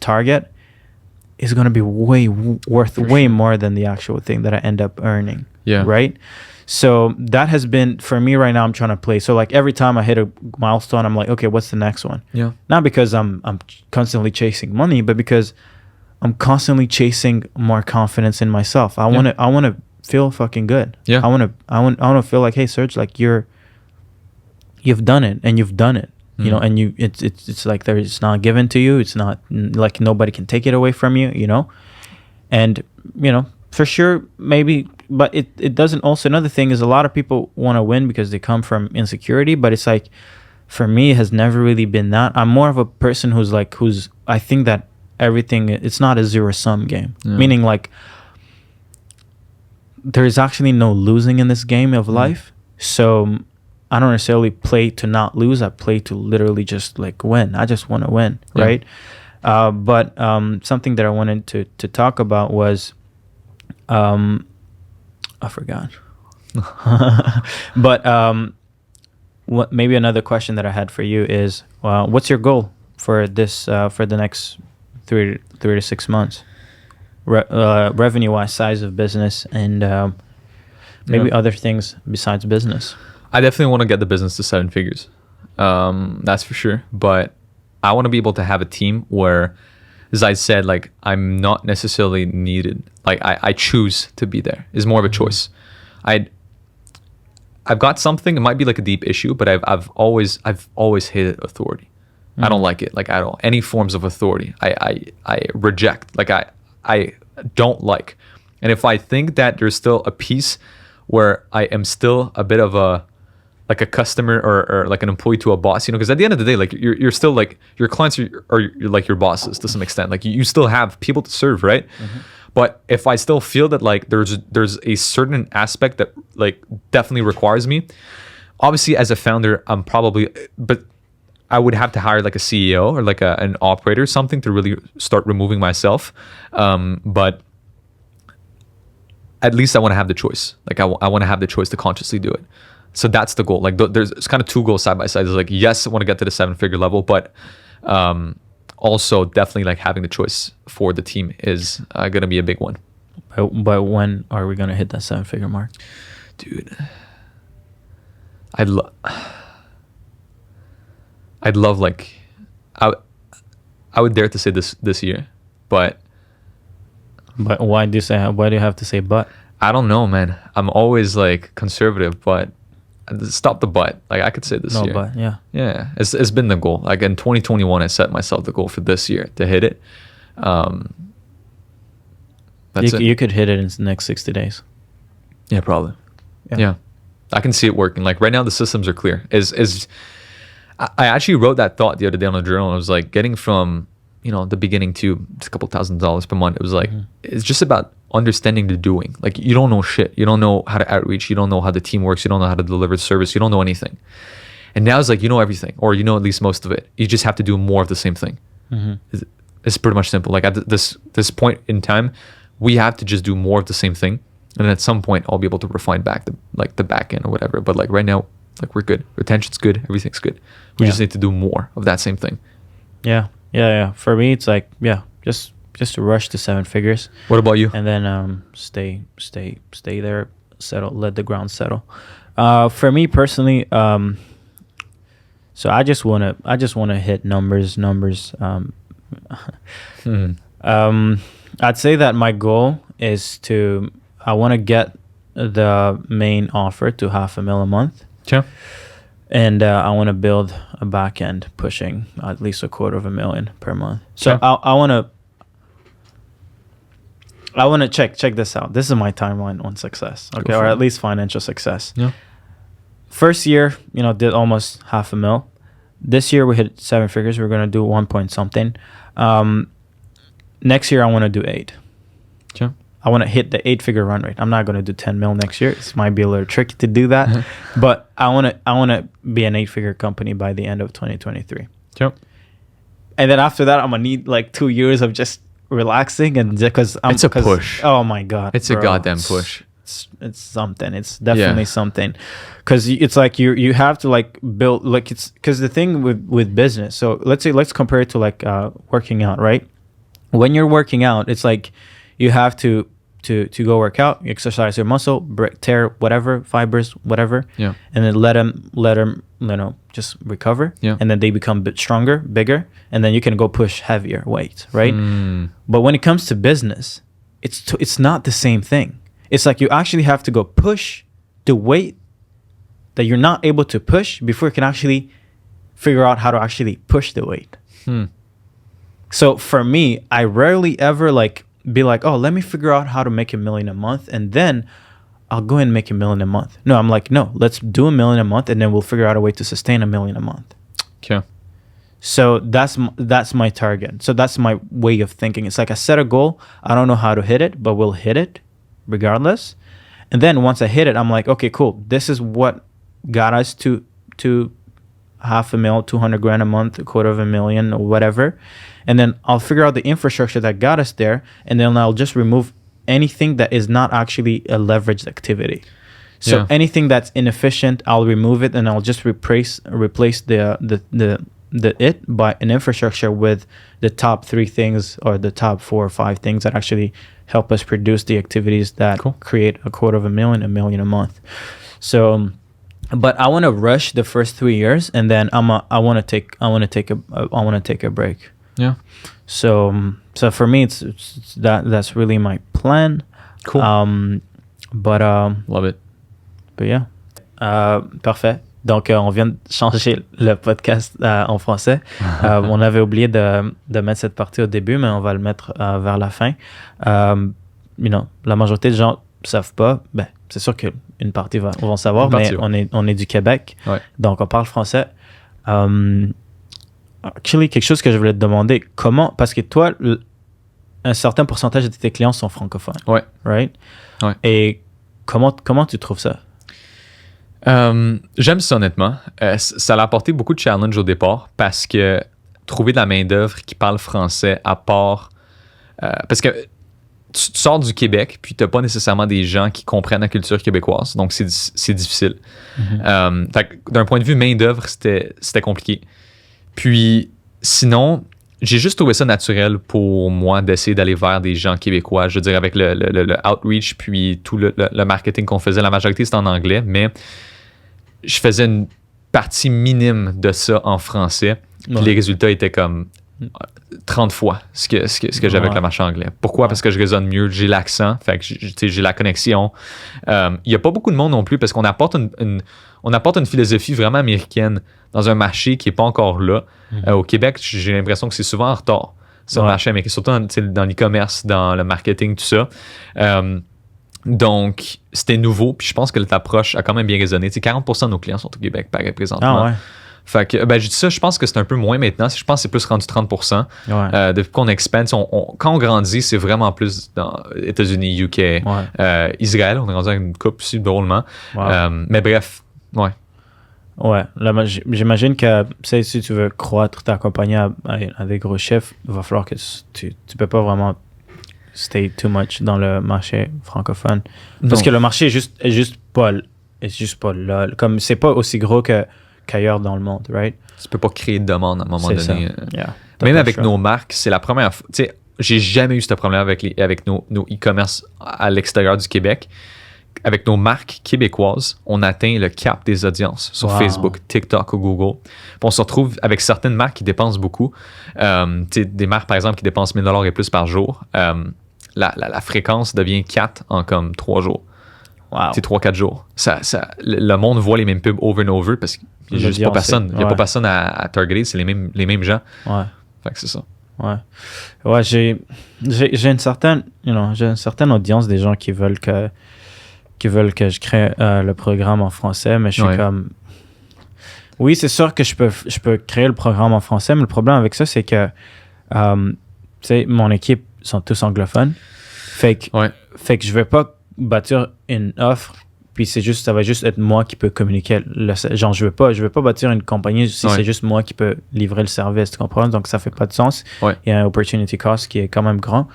target is going to be worth way more than the actual thing that I end up earning. Yeah. Right. So that has been for me right now. I'm trying to play. So like every time I hit a milestone, I'm like, okay, what's the next one? Yeah. Not because I'm constantly chasing money, but because I'm constantly chasing more confidence in myself. I want to feel fucking good. Yeah. I want to feel like, hey, Serge, like you've done it and you've done it. You know, and it's like it's not given to you. It's not like nobody can take it away from you, and, for sure, maybe, but it doesn't. Also, another thing is a lot of people want to win because they come from insecurity, but it's like, for me, it has never really been that. I'm more of a person who's I think that everything, it's not a zero-sum game. Meaning like there is actually no losing in this game of life. So I don't necessarily play to not lose. I play to literally just like win. I just want to win, right? But something that I wanted to talk about was, I forgot. But what maybe another question that I had for you is, what's your goal for this for the next 3 to 6 months? Revenue-wise, size of business, and maybe other things besides business. I definitely want to get the business to 7 figures. That's for sure. But I want to be able to have a team where, as I said, like I'm not necessarily needed. Like I choose to be there. It's more of a choice. I've got something. It might be like a deep issue, but I've always hated authority. I don't like it, like at all. Any forms of authority, I reject. Like I don't like. And if I think that there's still a piece where I am still a bit of a customer or like an employee to a boss, because at the end of the day, like you're still like your clients are you're like your bosses to some extent. Like you still have people to serve, right? But if I still feel that like there's a certain aspect that like definitely requires me, obviously as a founder, but I would have to hire like a CEO or like an operator, something to really start removing myself. But at least I want to have the choice. Like I want to have the choice to consciously do it. So that's the goal. Like there's kind of 2 goals side by side. There's like, yes, I want to get to the 7-figure level, but also definitely like having the choice for the team is going to be a big one. But when are we going to hit that 7-figure mark? Dude, I'd love like, I would dare to say this year, but why do you have to say but? I don't know, man. I'm always like conservative, but stop the but. Like I could say this year. But yeah. It's been the goal. Like in 2021, I set myself the goal for this year to hit it. That's it. You could hit it in the next 60 days. Yeah, probably. Yeah. I can see it working. Like right now, the systems are clear. I actually wrote that thought the other day on a journal. I was like, getting from the beginning to just a couple $1,000s per month. It was like it's just about understanding the doing. Like you don't know shit. You don't know how to outreach. You don't know how the team works. You don't know how to deliver service. You don't know anything. And now it's like you know everything, or you know at least most of it. You just have to do more of the same thing. It's pretty much simple. Like at this point in time, we have to just do more of the same thing, and at some point I'll be able to refine back the back end or whatever. But like right now, like we're good. Retention's good. Everything's good. We just need to do more of that same thing. Yeah. For me, it's like just to rush to 7 figures. What about you? And then stay there, settle, let the ground settle. For me personally, so I just wanna hit numbers. I'd say that my goal is I want to get the main offer to $500,000 a month. Sure. And I want to build a back end pushing at least $250,000 per month. So sure. I want to check this out. This is my timeline on success, okay, or at least financial success. Yeah. First year, did almost $500,000. This year we hit 7 figures. We're gonna do 1 point something. Next year I want to do 8. Sure. I want to hit the 8-figure run rate. I'm not going to do 10 mil next year. It might be a little tricky to do that, but I want to be an 8-figure company by the end of 2023. Sure. And then after that, I'm gonna need like 2 years of just relaxing, and because it's a push. Oh my god, it's bro. A goddamn push. It's something. It's definitely something, because it's like you have to like build, like, it's because the thing with business. So let's compare it to like working out, right? When you're working out, it's like you have to go work out, you exercise your muscle, tear whatever fibers, whatever, and then let them just recover, and then they become a bit stronger, bigger, and then you can go push heavier weights, right? But when it comes to business, it's not the same thing. It's like you actually have to go push the weight that you're not able to push before you can actually figure out how to actually push the weight. So for me, I rarely ever be like, oh, let me figure out how to make $1 million a month, and then I'll go and make $1 million a month. No, I'm like, no, let's do $1 million a month, and then we'll figure out a way to sustain $1 million a month. Okay. So that's my target. So that's my way of thinking. It's like I set a goal. I don't know how to hit it, but we'll hit it regardless. And then once I hit it, I'm like, okay, cool. This is what got us to $500,000, 200 grand a month, $250,000 or whatever. And then I'll figure out the infrastructure that got us there. And then I'll just remove anything that is not actually a leveraged activity. So anything that's inefficient, I'll remove it, and I'll just replace the it by an infrastructure with the top 3 things or the top 4 or 5 things that actually help us produce the activities that create $250,000, $1 million a month. So, but I want to rush the first 3 years, and then I want to take a break. Yeah. So for me, it's that's really my plan. Cool. Love it. But yeah. Parfait. Donc, on vient de changer le podcast en français. On avait oublié de mettre cette partie au début, mais on va le mettre vers la fin. La majorité des gens ne savent pas. Ben, c'est sûr qu'une partie vont savoir, mais on est du Québec. Ouais. Donc, on parle français. Actually, quelque chose que je voulais te demander, comment, parce que toi, un certain pourcentage de tes clients sont francophones. Ouais. Right? Ouais. Et comment tu trouves ça? J'aime ça, honnêtement. Ça a apporté beaucoup de challenge au départ parce que trouver de la main-d'œuvre qui parle français à part. Parce que tu sors du Québec, puis tu n'as pas nécessairement des gens qui comprennent la culture québécoise, donc c'est difficile. Mm-hmm. Fait que d'un point de vue main-d'œuvre, c'était compliqué. Puis sinon, j'ai juste trouvé ça naturel pour moi d'essayer d'aller vers des gens québécois. Je veux dire, avec le outreach, puis tout le marketing qu'on faisait, la majorité c'était en anglais, mais je faisais une partie minime de ça en français. Puis les résultats étaient comme 30 fois ce que j'avais avec le marché anglais. Pourquoi? Parce que je raisonne mieux, j'ai l'accent, fait que j'ai la connexion. Il n'y a pas beaucoup de monde non plus parce qu'on apporte une philosophie vraiment américaine dans un marché qui n'est pas encore là. Au Québec, j'ai l'impression que c'est souvent en retard sur le marché américain, surtout dans l'e-commerce, dans le marketing, tout ça. Donc, c'était nouveau, puis je pense que l'approche a quand même bien résonné. 40% de nos clients sont au Québec, pareil, présentement. Ah ouais. Fait que, je dis ça, je pense que c'est un peu moins maintenant. Je pense que c'est plus rendu 30%. Ouais. Depuis qu'on expand, quand on grandit, c'est vraiment plus dans États-Unis, UK, Israël. On est rendu avec une coupe aussi, drôlement. Wow. Mais bref, ouais. Ouais, là, j'imagine que si tu veux croître ta compagnie à des gros chiffres, il va falloir que tu peux pas vraiment stay too much dans le marché francophone. Parce que le marché est juste pas là. Comme c'est pas aussi gros qu'ailleurs dans le monde, right? Tu peux pas créer de demande à un moment donné. Yeah, même avec nos marques, c'est la première fois. Tu sais, j'ai jamais eu ce problème avec nos e-commerce à l'extérieur du Québec. Avec nos marques québécoises, on atteint le cap des audiences sur Facebook, TikTok ou Google. Puis on se retrouve avec certaines marques qui dépensent beaucoup. Des marques, par exemple, qui dépensent 1 000 $ et plus par jour. La fréquence devient 4 en comme 3 jours. Wow. 3-4 jours. Le monde voit les mêmes pubs over and over parce qu'il n'y a juste pas personne. Il n'y a pas personne à targeter, c'est les mêmes gens. Ouais. Fait que c'est ça. Ouais, j'ai une certaine audience des gens qui veulent que je crée le programme en français, mais je suis comme... Oui, c'est sûr que je peux créer le programme en français, mais le problème avec ça, c'est que mon équipe sont tous anglophones. Fait que je vais pas bâtir une offre, puis ça va juste être moi qui peux communiquer. Genre, je veux pas bâtir une compagnie si c'est juste moi qui peux livrer le service, tu comprends? Donc, ça fait pas de sens. Il y a un opportunity cost qui est quand même grand.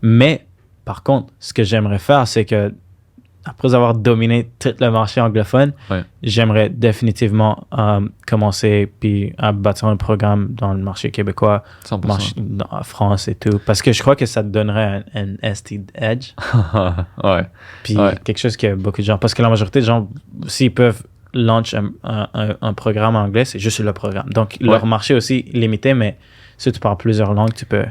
Mais, par contre, ce que j'aimerais faire, c'est que après avoir dominé tout le marché anglophone, j'aimerais définitivement commencer puis à bâtir un programme dans le marché québécois, en France et tout. Parce que je crois que ça te donnerait un ST Edge. Puis quelque chose que beaucoup de gens... Parce que la majorité des gens, s'ils peuvent launch un programme en anglais, c'est juste le programme. Donc, leur marché est aussi limité, mais si tu parles plusieurs langues, tu peux...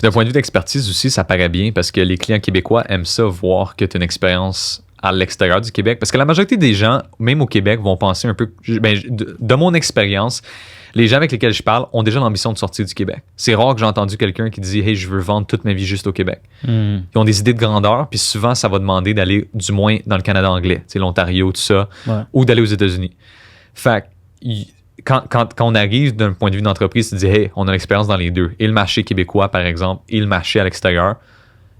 D'un point de vue d'expertise aussi, ça paraît bien parce que les clients québécois aiment ça, voir que tu as une expérience à l'extérieur du Québec. Parce que la majorité des gens, même au Québec, vont penser un peu... de mon expérience, les gens avec lesquels je parle ont déjà l'ambition de sortir du Québec. C'est rare que j'ai entendu quelqu'un qui dit « Hey, je veux vendre toute ma vie juste au Québec. Ils ont des idées de grandeur, puis souvent, ça va demander d'aller du moins dans le Canada anglais, l'Ontario, tout ça, ou d'aller aux États-Unis. Fait que quand on arrive d'un point de vue d'entreprise, tu dis, hey, on a l'expérience dans les deux. Et le marché québécois, par exemple, et le marché à l'extérieur,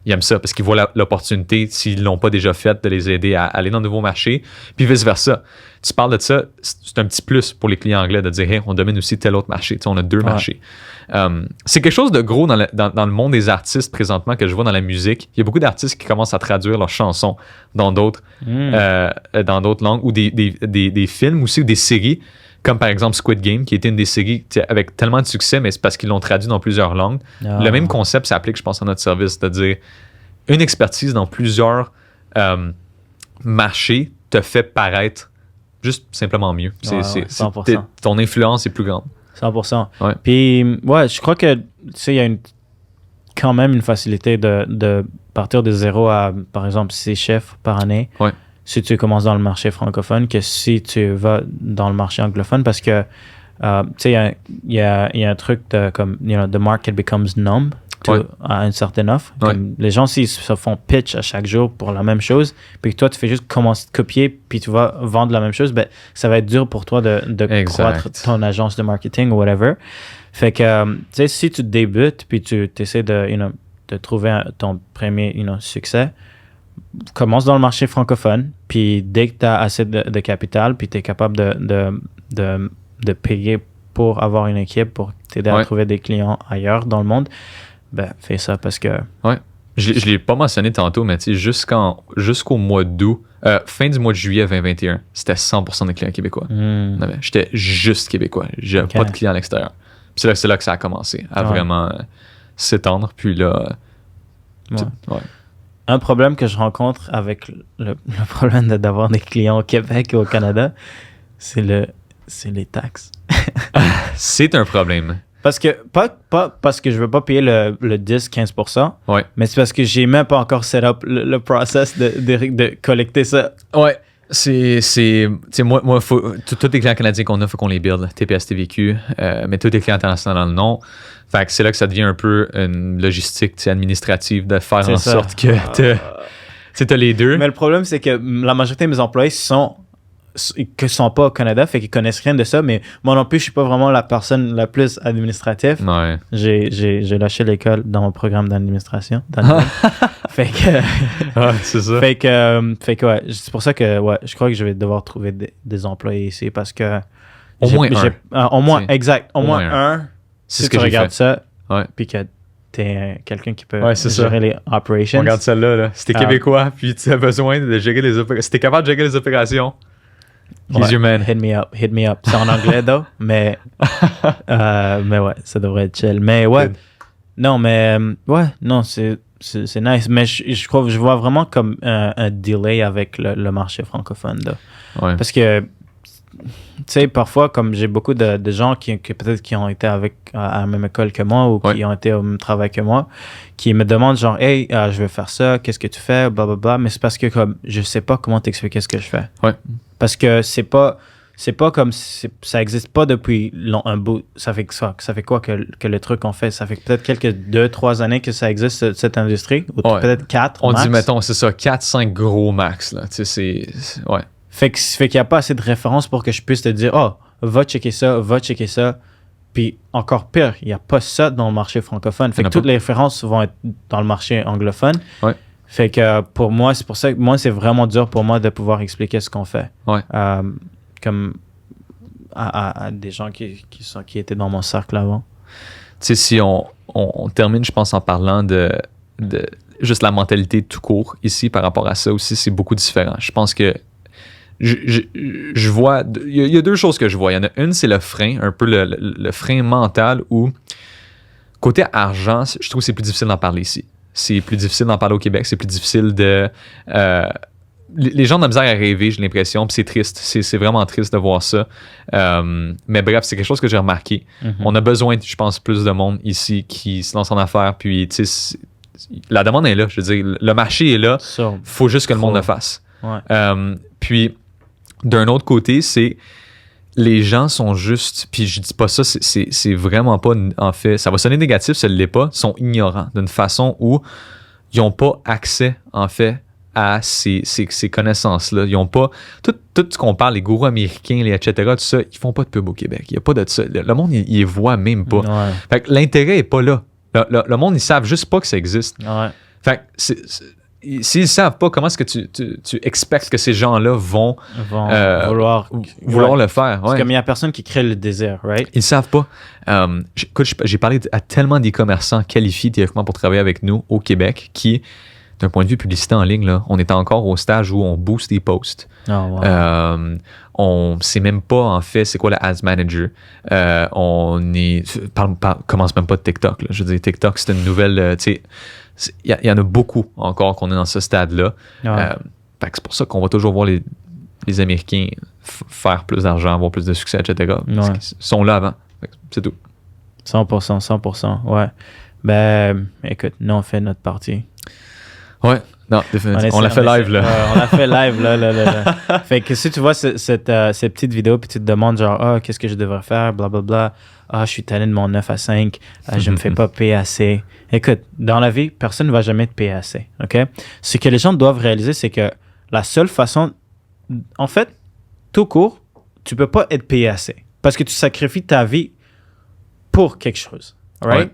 ils aiment ça parce qu'ils voient l'opportunité, s'ils ne l'ont pas déjà fait, de les aider à aller dans de nouveaux marchés. Puis vice-versa. Tu parles de ça, c'est un petit plus pour les clients anglais de dire, hey, on domine aussi tel autre marché. Tu sais, on a deux marchés. C'est quelque chose de gros dans le monde des artistes présentement que je vois dans la musique. Il y a beaucoup d'artistes qui commencent à traduire leurs chansons dans d'autres langues ou des films aussi ou des séries. Comme par exemple Squid Game, qui était une des séries avec tellement de succès, mais c'est parce qu'ils l'ont traduit dans plusieurs langues. Le même concept s'applique, je pense, à notre service, c'est-à-dire une expertise dans plusieurs marchés te fait paraître juste simplement mieux. 100%. Ton influence est plus grande. 100%. Ouais. Puis, ouais, je crois que, tu sais, il y a quand même une facilité de partir de zéro à, par exemple, 6 chefs par année. Ouais. Si tu commences dans le marché francophone que si tu vas dans le marché anglophone parce que tu sais il y a un truc de comme the market becomes numb à une certaine offre. Comme les gens s'ils se font pitch à chaque jour pour la même chose puis que toi tu fais juste commencer de copier puis tu vas vendre la même chose, ben ça va être dur pour toi de croître ton agence de marketing ou whatever. Fait que tu sais si tu débutes puis tu essaies de trouver ton premier succès, commence dans le marché francophone, puis dès que tu as assez de capital, puis tu es capable de payer pour avoir une équipe, pour t'aider à trouver des clients ailleurs dans le monde, ben fais ça parce que... Ouais. Je l'ai pas mentionné tantôt, mais tu sais, jusqu'au mois d'août, fin du mois de juillet 2021, c'était 100% des clients québécois. J'étais juste québécois. J'avais pas de clients à l'extérieur. Puis c'est là que ça a commencé à vraiment s'étendre. Puis là... Un problème que je rencontre avec le problème d'avoir des clients au Québec et au Canada, c'est les taxes. C'est un problème. Parce que, pas parce que je veux pas payer le 10-15%, mais c'est parce que j'ai même pas encore set up le process de collecter ça. Ouais. Moi, tous les clients canadiens qu'on a, il faut qu'on les build, TPS, TVQ, mais tous les clients internationaux non. Fait que c'est là que ça devient un peu une logistique administrative de faire en sorte que tu as les deux. Mais le problème, c'est que la majorité de mes employés sont pas au Canada, fait qu'ils connaissent rien de ça, mais moi non plus, je suis pas vraiment la personne la plus administrative. Ouais. J'ai lâché l'école dans mon programme d'administration. Fait que... c'est ça. Fait que ouais, c'est pour ça que je crois que je vais devoir trouver des employés ici parce que... Au moins un. C'est si ce que tu j'ai regardes fait. ça, puis que t'es quelqu'un qui peut gérer les operations. On regarde celle-là. Là. Si t'es québécois, puis tu as besoin de gérer les opérations. Si t'es capable de gérer les opérations, he's your man. Hit me up. C'est en anglais, though, mais ouais, ça devrait être chill. Mais ouais, non, c'est nice. Mais je crois que je vois vraiment comme un delay avec le marché francophone, though. Ouais. Parce que tu sais, parfois, comme j'ai beaucoup de gens qui peut-être qui ont été à la même école que moi ou qui ont été au même travail que moi, qui me demandent genre, hey, je vais faire ça, qu'est-ce que tu fais, blablabla, mais c'est parce que comme je sais pas comment t'expliquer ce que je fais. Ouais. Parce que c'est pas comme ça existe pas depuis un bout. Ça fait quoi que le truc qu'on fait? Ça fait peut-être quelques 2-3 années que ça existe, cette industrie, ou peut-être 4 On max. dit, mettons, c'est ça, 4-5 gros max, là. Tu sais, ouais. Fait qu'il n'y a pas assez de références pour que je puisse te dire, va checker ça, Puis encore pire, il n'y a pas ça dans le marché francophone. Fait que toutes les références vont être dans le marché anglophone. Ouais. Fait que pour moi, c'est pour ça que moi, c'est vraiment dur pour moi de pouvoir expliquer ce qu'on fait. Ouais. Comme à des gens qui étaient dans mon cercle avant. Tu sais, si on termine, je pense, en parlant de juste la mentalité tout court ici par rapport à ça aussi, c'est beaucoup différent. Je pense que je vois, il y a deux choses que je vois. Il y en a une, c'est le frein, un peu le frein mental où, côté argent, je trouve que c'est plus difficile d'en parler ici. C'est plus difficile d'en parler au Québec. C'est plus difficile de... les gens ont de la misère à rêver, j'ai l'impression, puis c'est triste. C'est vraiment triste de voir ça. Mais bref, c'est quelque chose que j'ai remarqué. Mm-hmm. On a besoin, je pense, plus de monde ici qui se lance en affaires, puis tu sais, la demande est là. Je veux dire, le marché est là. Il faut juste que le monde le fasse. Ouais. Puis, d'un autre côté, c'est les gens sont juste, puis je dis pas ça, c'est vraiment pas, en fait, ça va sonner négatif, ça ne l'est pas, sont ignorants d'une façon où ils n'ont pas accès, en fait, à ces connaissances-là. Ils n'ont pas... Tout ce qu'on parle, les gourous américains, les etc., tout ça, ils font pas de pub au Québec. Il n'y a pas de ça. Le monde, il les voit même pas. Ouais. Fait que l'intérêt n'est pas là. Le monde, ils savent juste pas que ça existe. Ouais. Fait que s'ils savent pas, comment est-ce que tu expectes que ces gens-là vont vouloir le faire? C'est Ouais. comme il n'y a personne qui crée le désir, right? Ils savent pas. Écoute, j'ai parlé à tellement d'e-commerçants qualifiés théoriquement pour travailler avec nous au Québec qui, d'un point de vue publicité en ligne, là, on est encore au stage où on booste des posts. Oh, wow. On sait même pas, en fait, c'est quoi le Ads Manager. Commence même pas de TikTok. Là. Je veux dire, TikTok, c'est une nouvelle... tu sais, il y en a beaucoup encore qu'on est dans ce stade-là. Ouais. Fait que c'est pour ça qu'on va toujours voir les Américains faire plus d'argent, avoir plus de succès, etc. Parce qu'ils sont là avant. Fait que c'est tout. 100%, ouais. Ben, écoute, nous, on fait notre partie. Ouais, non, définitivement. On l'a fait live, là. On l'a fait live, là. Fait que si tu vois cette petite vidéo, puis tu te demandes, genre, qu'est-ce que je devrais faire, blablabla. Je suis tanné de mon 9 à 5. Je me fais pas payer assez. Écoute, dans la vie, personne ne va jamais te payer assez, OK? Ce que les gens doivent réaliser, c'est que la seule façon... En fait, tout court, tu peux pas être payé assez. Parce que tu sacrifies ta vie pour quelque chose, right?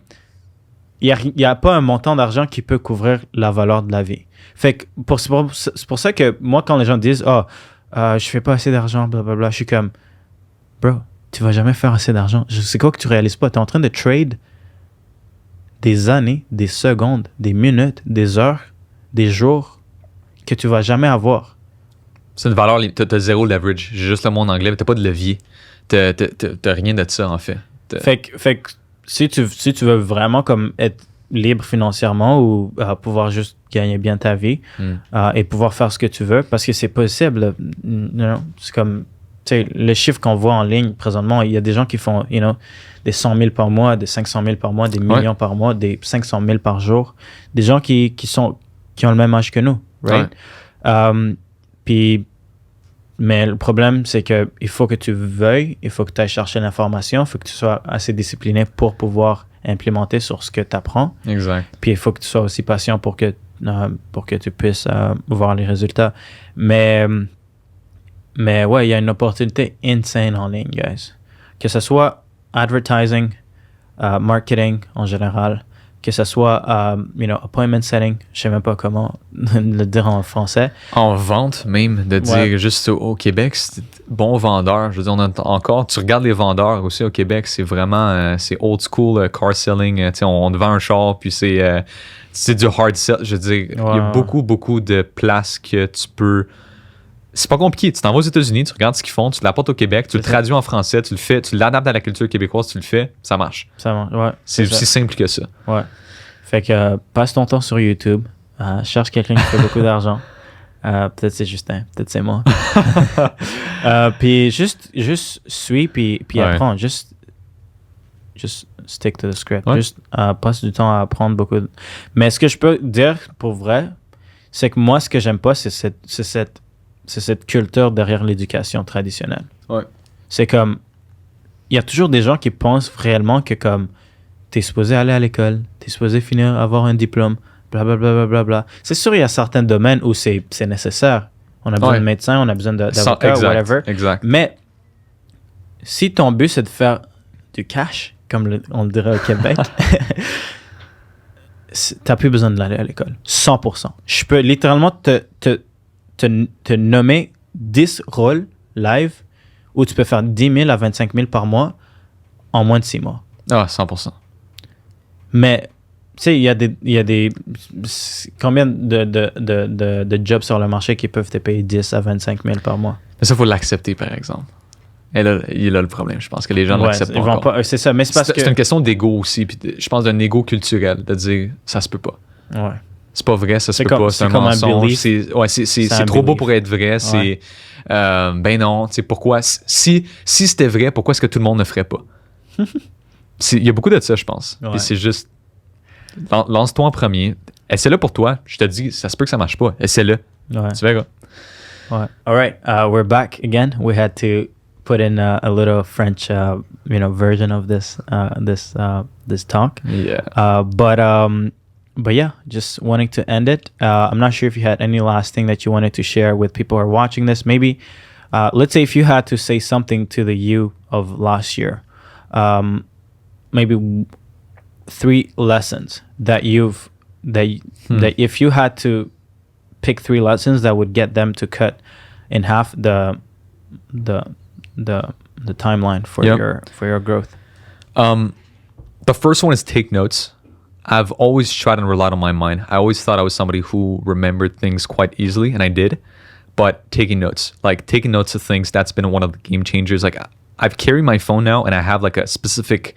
Ouais. Il n'y a pas un montant d'argent qui peut couvrir la valeur de la vie. Fait que c'est pour ça que moi, quand les gens disent je fais pas assez d'argent, blablabla, je suis comme, bro, tu vas jamais faire assez d'argent. C'est quoi que tu réalises pas? Tu es en train de trade des années, des secondes, des minutes, des heures, des jours que tu vas jamais avoir. C'est une valeur, t'as zéro leverage. J'ai juste le mot en anglais, mais t'as pas de levier. T'as rien de ça, en fait. Fait que si tu veux vraiment comme être libre financièrement ou pouvoir juste gagner bien ta vie et pouvoir faire ce que tu veux, parce que c'est possible. C'est comme, tu sais, le chiffre qu'on voit en ligne présentement, il y a des gens qui font, des 100 000 par mois, des 500 000 par mois, des millions par mois, des 500 000 par jour. Des gens qui ont le même âge que nous, right? Ouais. Mais le problème, c'est que il faut que tu veuilles, il faut que tu ailles chercher l'information, il faut que tu sois assez discipliné pour pouvoir implémenter sur ce que tu apprends. Exact. Puis il faut que tu sois aussi patient pour que tu puisses voir les résultats. Mais ouais, il y a une opportunité insane en ligne, guys. Que ce soit advertising, marketing en général, que ce soit appointment setting, je sais même pas comment le dire en français. En vente même, de dire juste au Québec, c'est bon vendeur. Je veux dire, on a encore, tu regardes les vendeurs aussi au Québec, c'est vraiment, c'est old school car selling. On te vend un char, puis c'est du hard sell. Je veux dire, il y a beaucoup de places que tu peux... C'est pas compliqué. Tu t'en vas aux États-Unis, tu regardes ce qu'ils font, tu l'apportes au Québec, tu le traduis en français, tu le fais, tu l'adaptes à la culture québécoise, tu le fais, ça marche. Ça marche, ouais. C'est aussi simple que ça. Ouais. Fait que passe ton temps sur YouTube, cherche quelqu'un qui fait beaucoup d'argent. Peut-être c'est Justin, peut-être c'est moi. Puis juste suis, puis apprends. Juste stick to the script. Ouais. Juste passe du temps à apprendre beaucoup. Mais ce que je peux dire pour vrai, c'est que moi, ce que j'aime pas, c'est cette culture derrière l'éducation traditionnelle. Ouais. C'est comme, il y a toujours des gens qui pensent réellement que comme, t'es supposé aller à l'école, t'es supposé finir, avoir un diplôme, blablabla. Bla, bla, bla. C'est sûr, il y a certains domaines où c'est nécessaire. On a besoin de médecins, on a besoin d'avocats, whatever. Exact. Mais si ton but, c'est de faire du cash, comme on le dirait au Québec, t'as plus besoin d'aller à l'école. 100%. Je peux littéralement te nommer 10 rôles live où tu peux faire 10 000 à 25 000 par mois en moins de 6 mois. Ah, 100%. Mais, tu sais, il y a des combien de jobs sur le marché qui peuvent te payer 10 à 25 000 par mois? Mais ça, il faut l'accepter, par exemple. Et là, il est là le problème. Je pense que les gens ne l'acceptent pas encore. C'est ça, mais c'est parce que... C'est une question d'ego aussi. Puis je pense d'un ego culturel, de dire ça se peut pas. Ouais. C'est pas vrai, ça se peut pas. C'est un mensonge. C'est trop beau pour être vrai. C'est ben non, tu sais, pourquoi... Si c'était vrai, pourquoi est-ce que tout le monde ne ferait pas? Il y a beaucoup de ça, je pense. Ouais. Puis c'est juste... Lance-toi en premier. Essaie-le pour toi. Je te dis, ça se peut que ça marche pas. Essaie-le. Ouais. Tu verras. Ouais. All right. We're back again. We had to put in a little French, version of this talk. Yeah. but yeah, just wanting to end it. I'm not sure if you had any last thing that you wanted to share with people who are watching this. Maybe, let's say if you had to say something to the you of last year, maybe 3 lessons that that if you had to pick 3 lessons that would get them to cut in half the timeline for your growth. The first one is take notes. I've always tried and relied on my mind. I always thought I was somebody who remembered things quite easily, and I did. But taking notes of things, that's been one of the game changers. Like, I've carried my phone now, and I have like a specific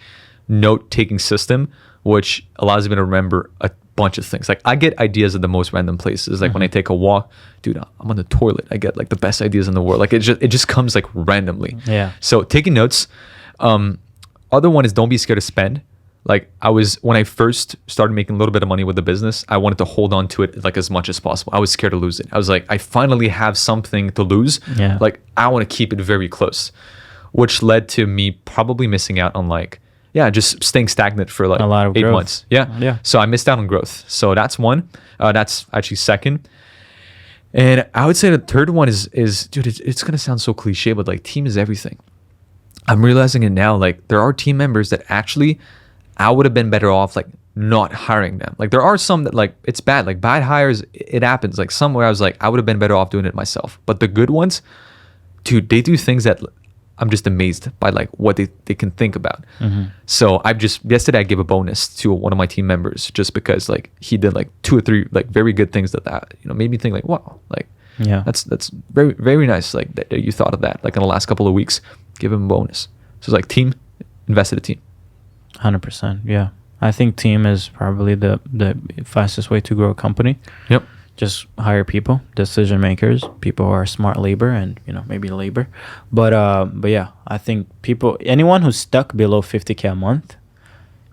note-taking system, which allows me to remember a bunch of things. Like, I get ideas at the most random places. Like, when I take a walk, dude, I'm on the toilet. I get like the best ideas in the world. Like, it just comes like randomly. Yeah. So taking notes. Other one is don't be scared to spend. Like, when I first started making a little bit of money with the business, I wanted to hold on to it like as much as possible. I was scared to lose it. I was like, I finally have something to lose. Yeah. Like, I want to keep it very close, which led to me probably missing out on just staying stagnant for like a lot of 8 growth. months. Yeah. Yeah. So I missed out on growth. So that's one. That's actually second. And I would say the third one is dude, it's going to sound so cliche, but like, team is everything. I'm realizing it now. Like, there are team members that actually I would have been better off like not hiring them. Like, there are some that like, it's bad, like bad hires, it happens. Like, somewhere I was like, I would have been better off doing it myself. But the good ones, dude, they do things that I'm just amazed by, like what they can think about. So yesterday I gave a bonus to one of my team members just because like he did like 2 or 3 like very good things that made me think like, wow, like, yeah, that's very, very nice. Like that you thought of that, like in the last couple of weeks, give him a bonus. So it's like, team, invest in a team. 100%. Yeah. I think team is probably the fastest way to grow a company. Yep. Just hire people, decision makers, people who are smart labor and, maybe labor. But yeah, I think anyone who's stuck below 50K a month,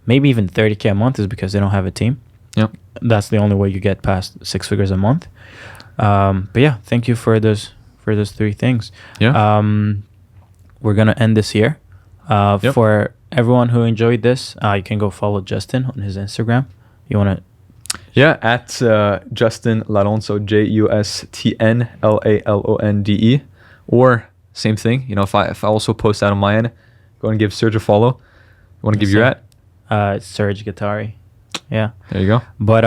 maybe even 30K a month, is because they don't have a team. Yep. That's the only way you get past 6 figures a month. But yeah, thank you for those 3 things. Yeah. We're going to end this here. Yep. For everyone who enjoyed this, you can go follow Justin on his Instagram. You want to? Yeah, at Justin Lalonde, so JUSTN LALONDE, or same thing. If I also post that on my end, go and give Serge a follow. You want to give your at? It's Serge Gatari. Yeah. There you go. But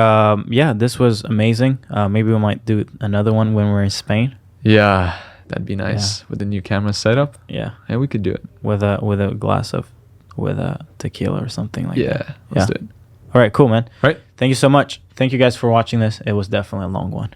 yeah, this was amazing. Maybe we might do another one when we're in Spain. Yeah, that'd be nice with the new camera setup. Yeah. Yeah, we could do it with a glass of tequila or something like that. Yeah, let's do it. All right, cool, man. All right. Thank you so much. Thank you guys for watching this. It was definitely a long one.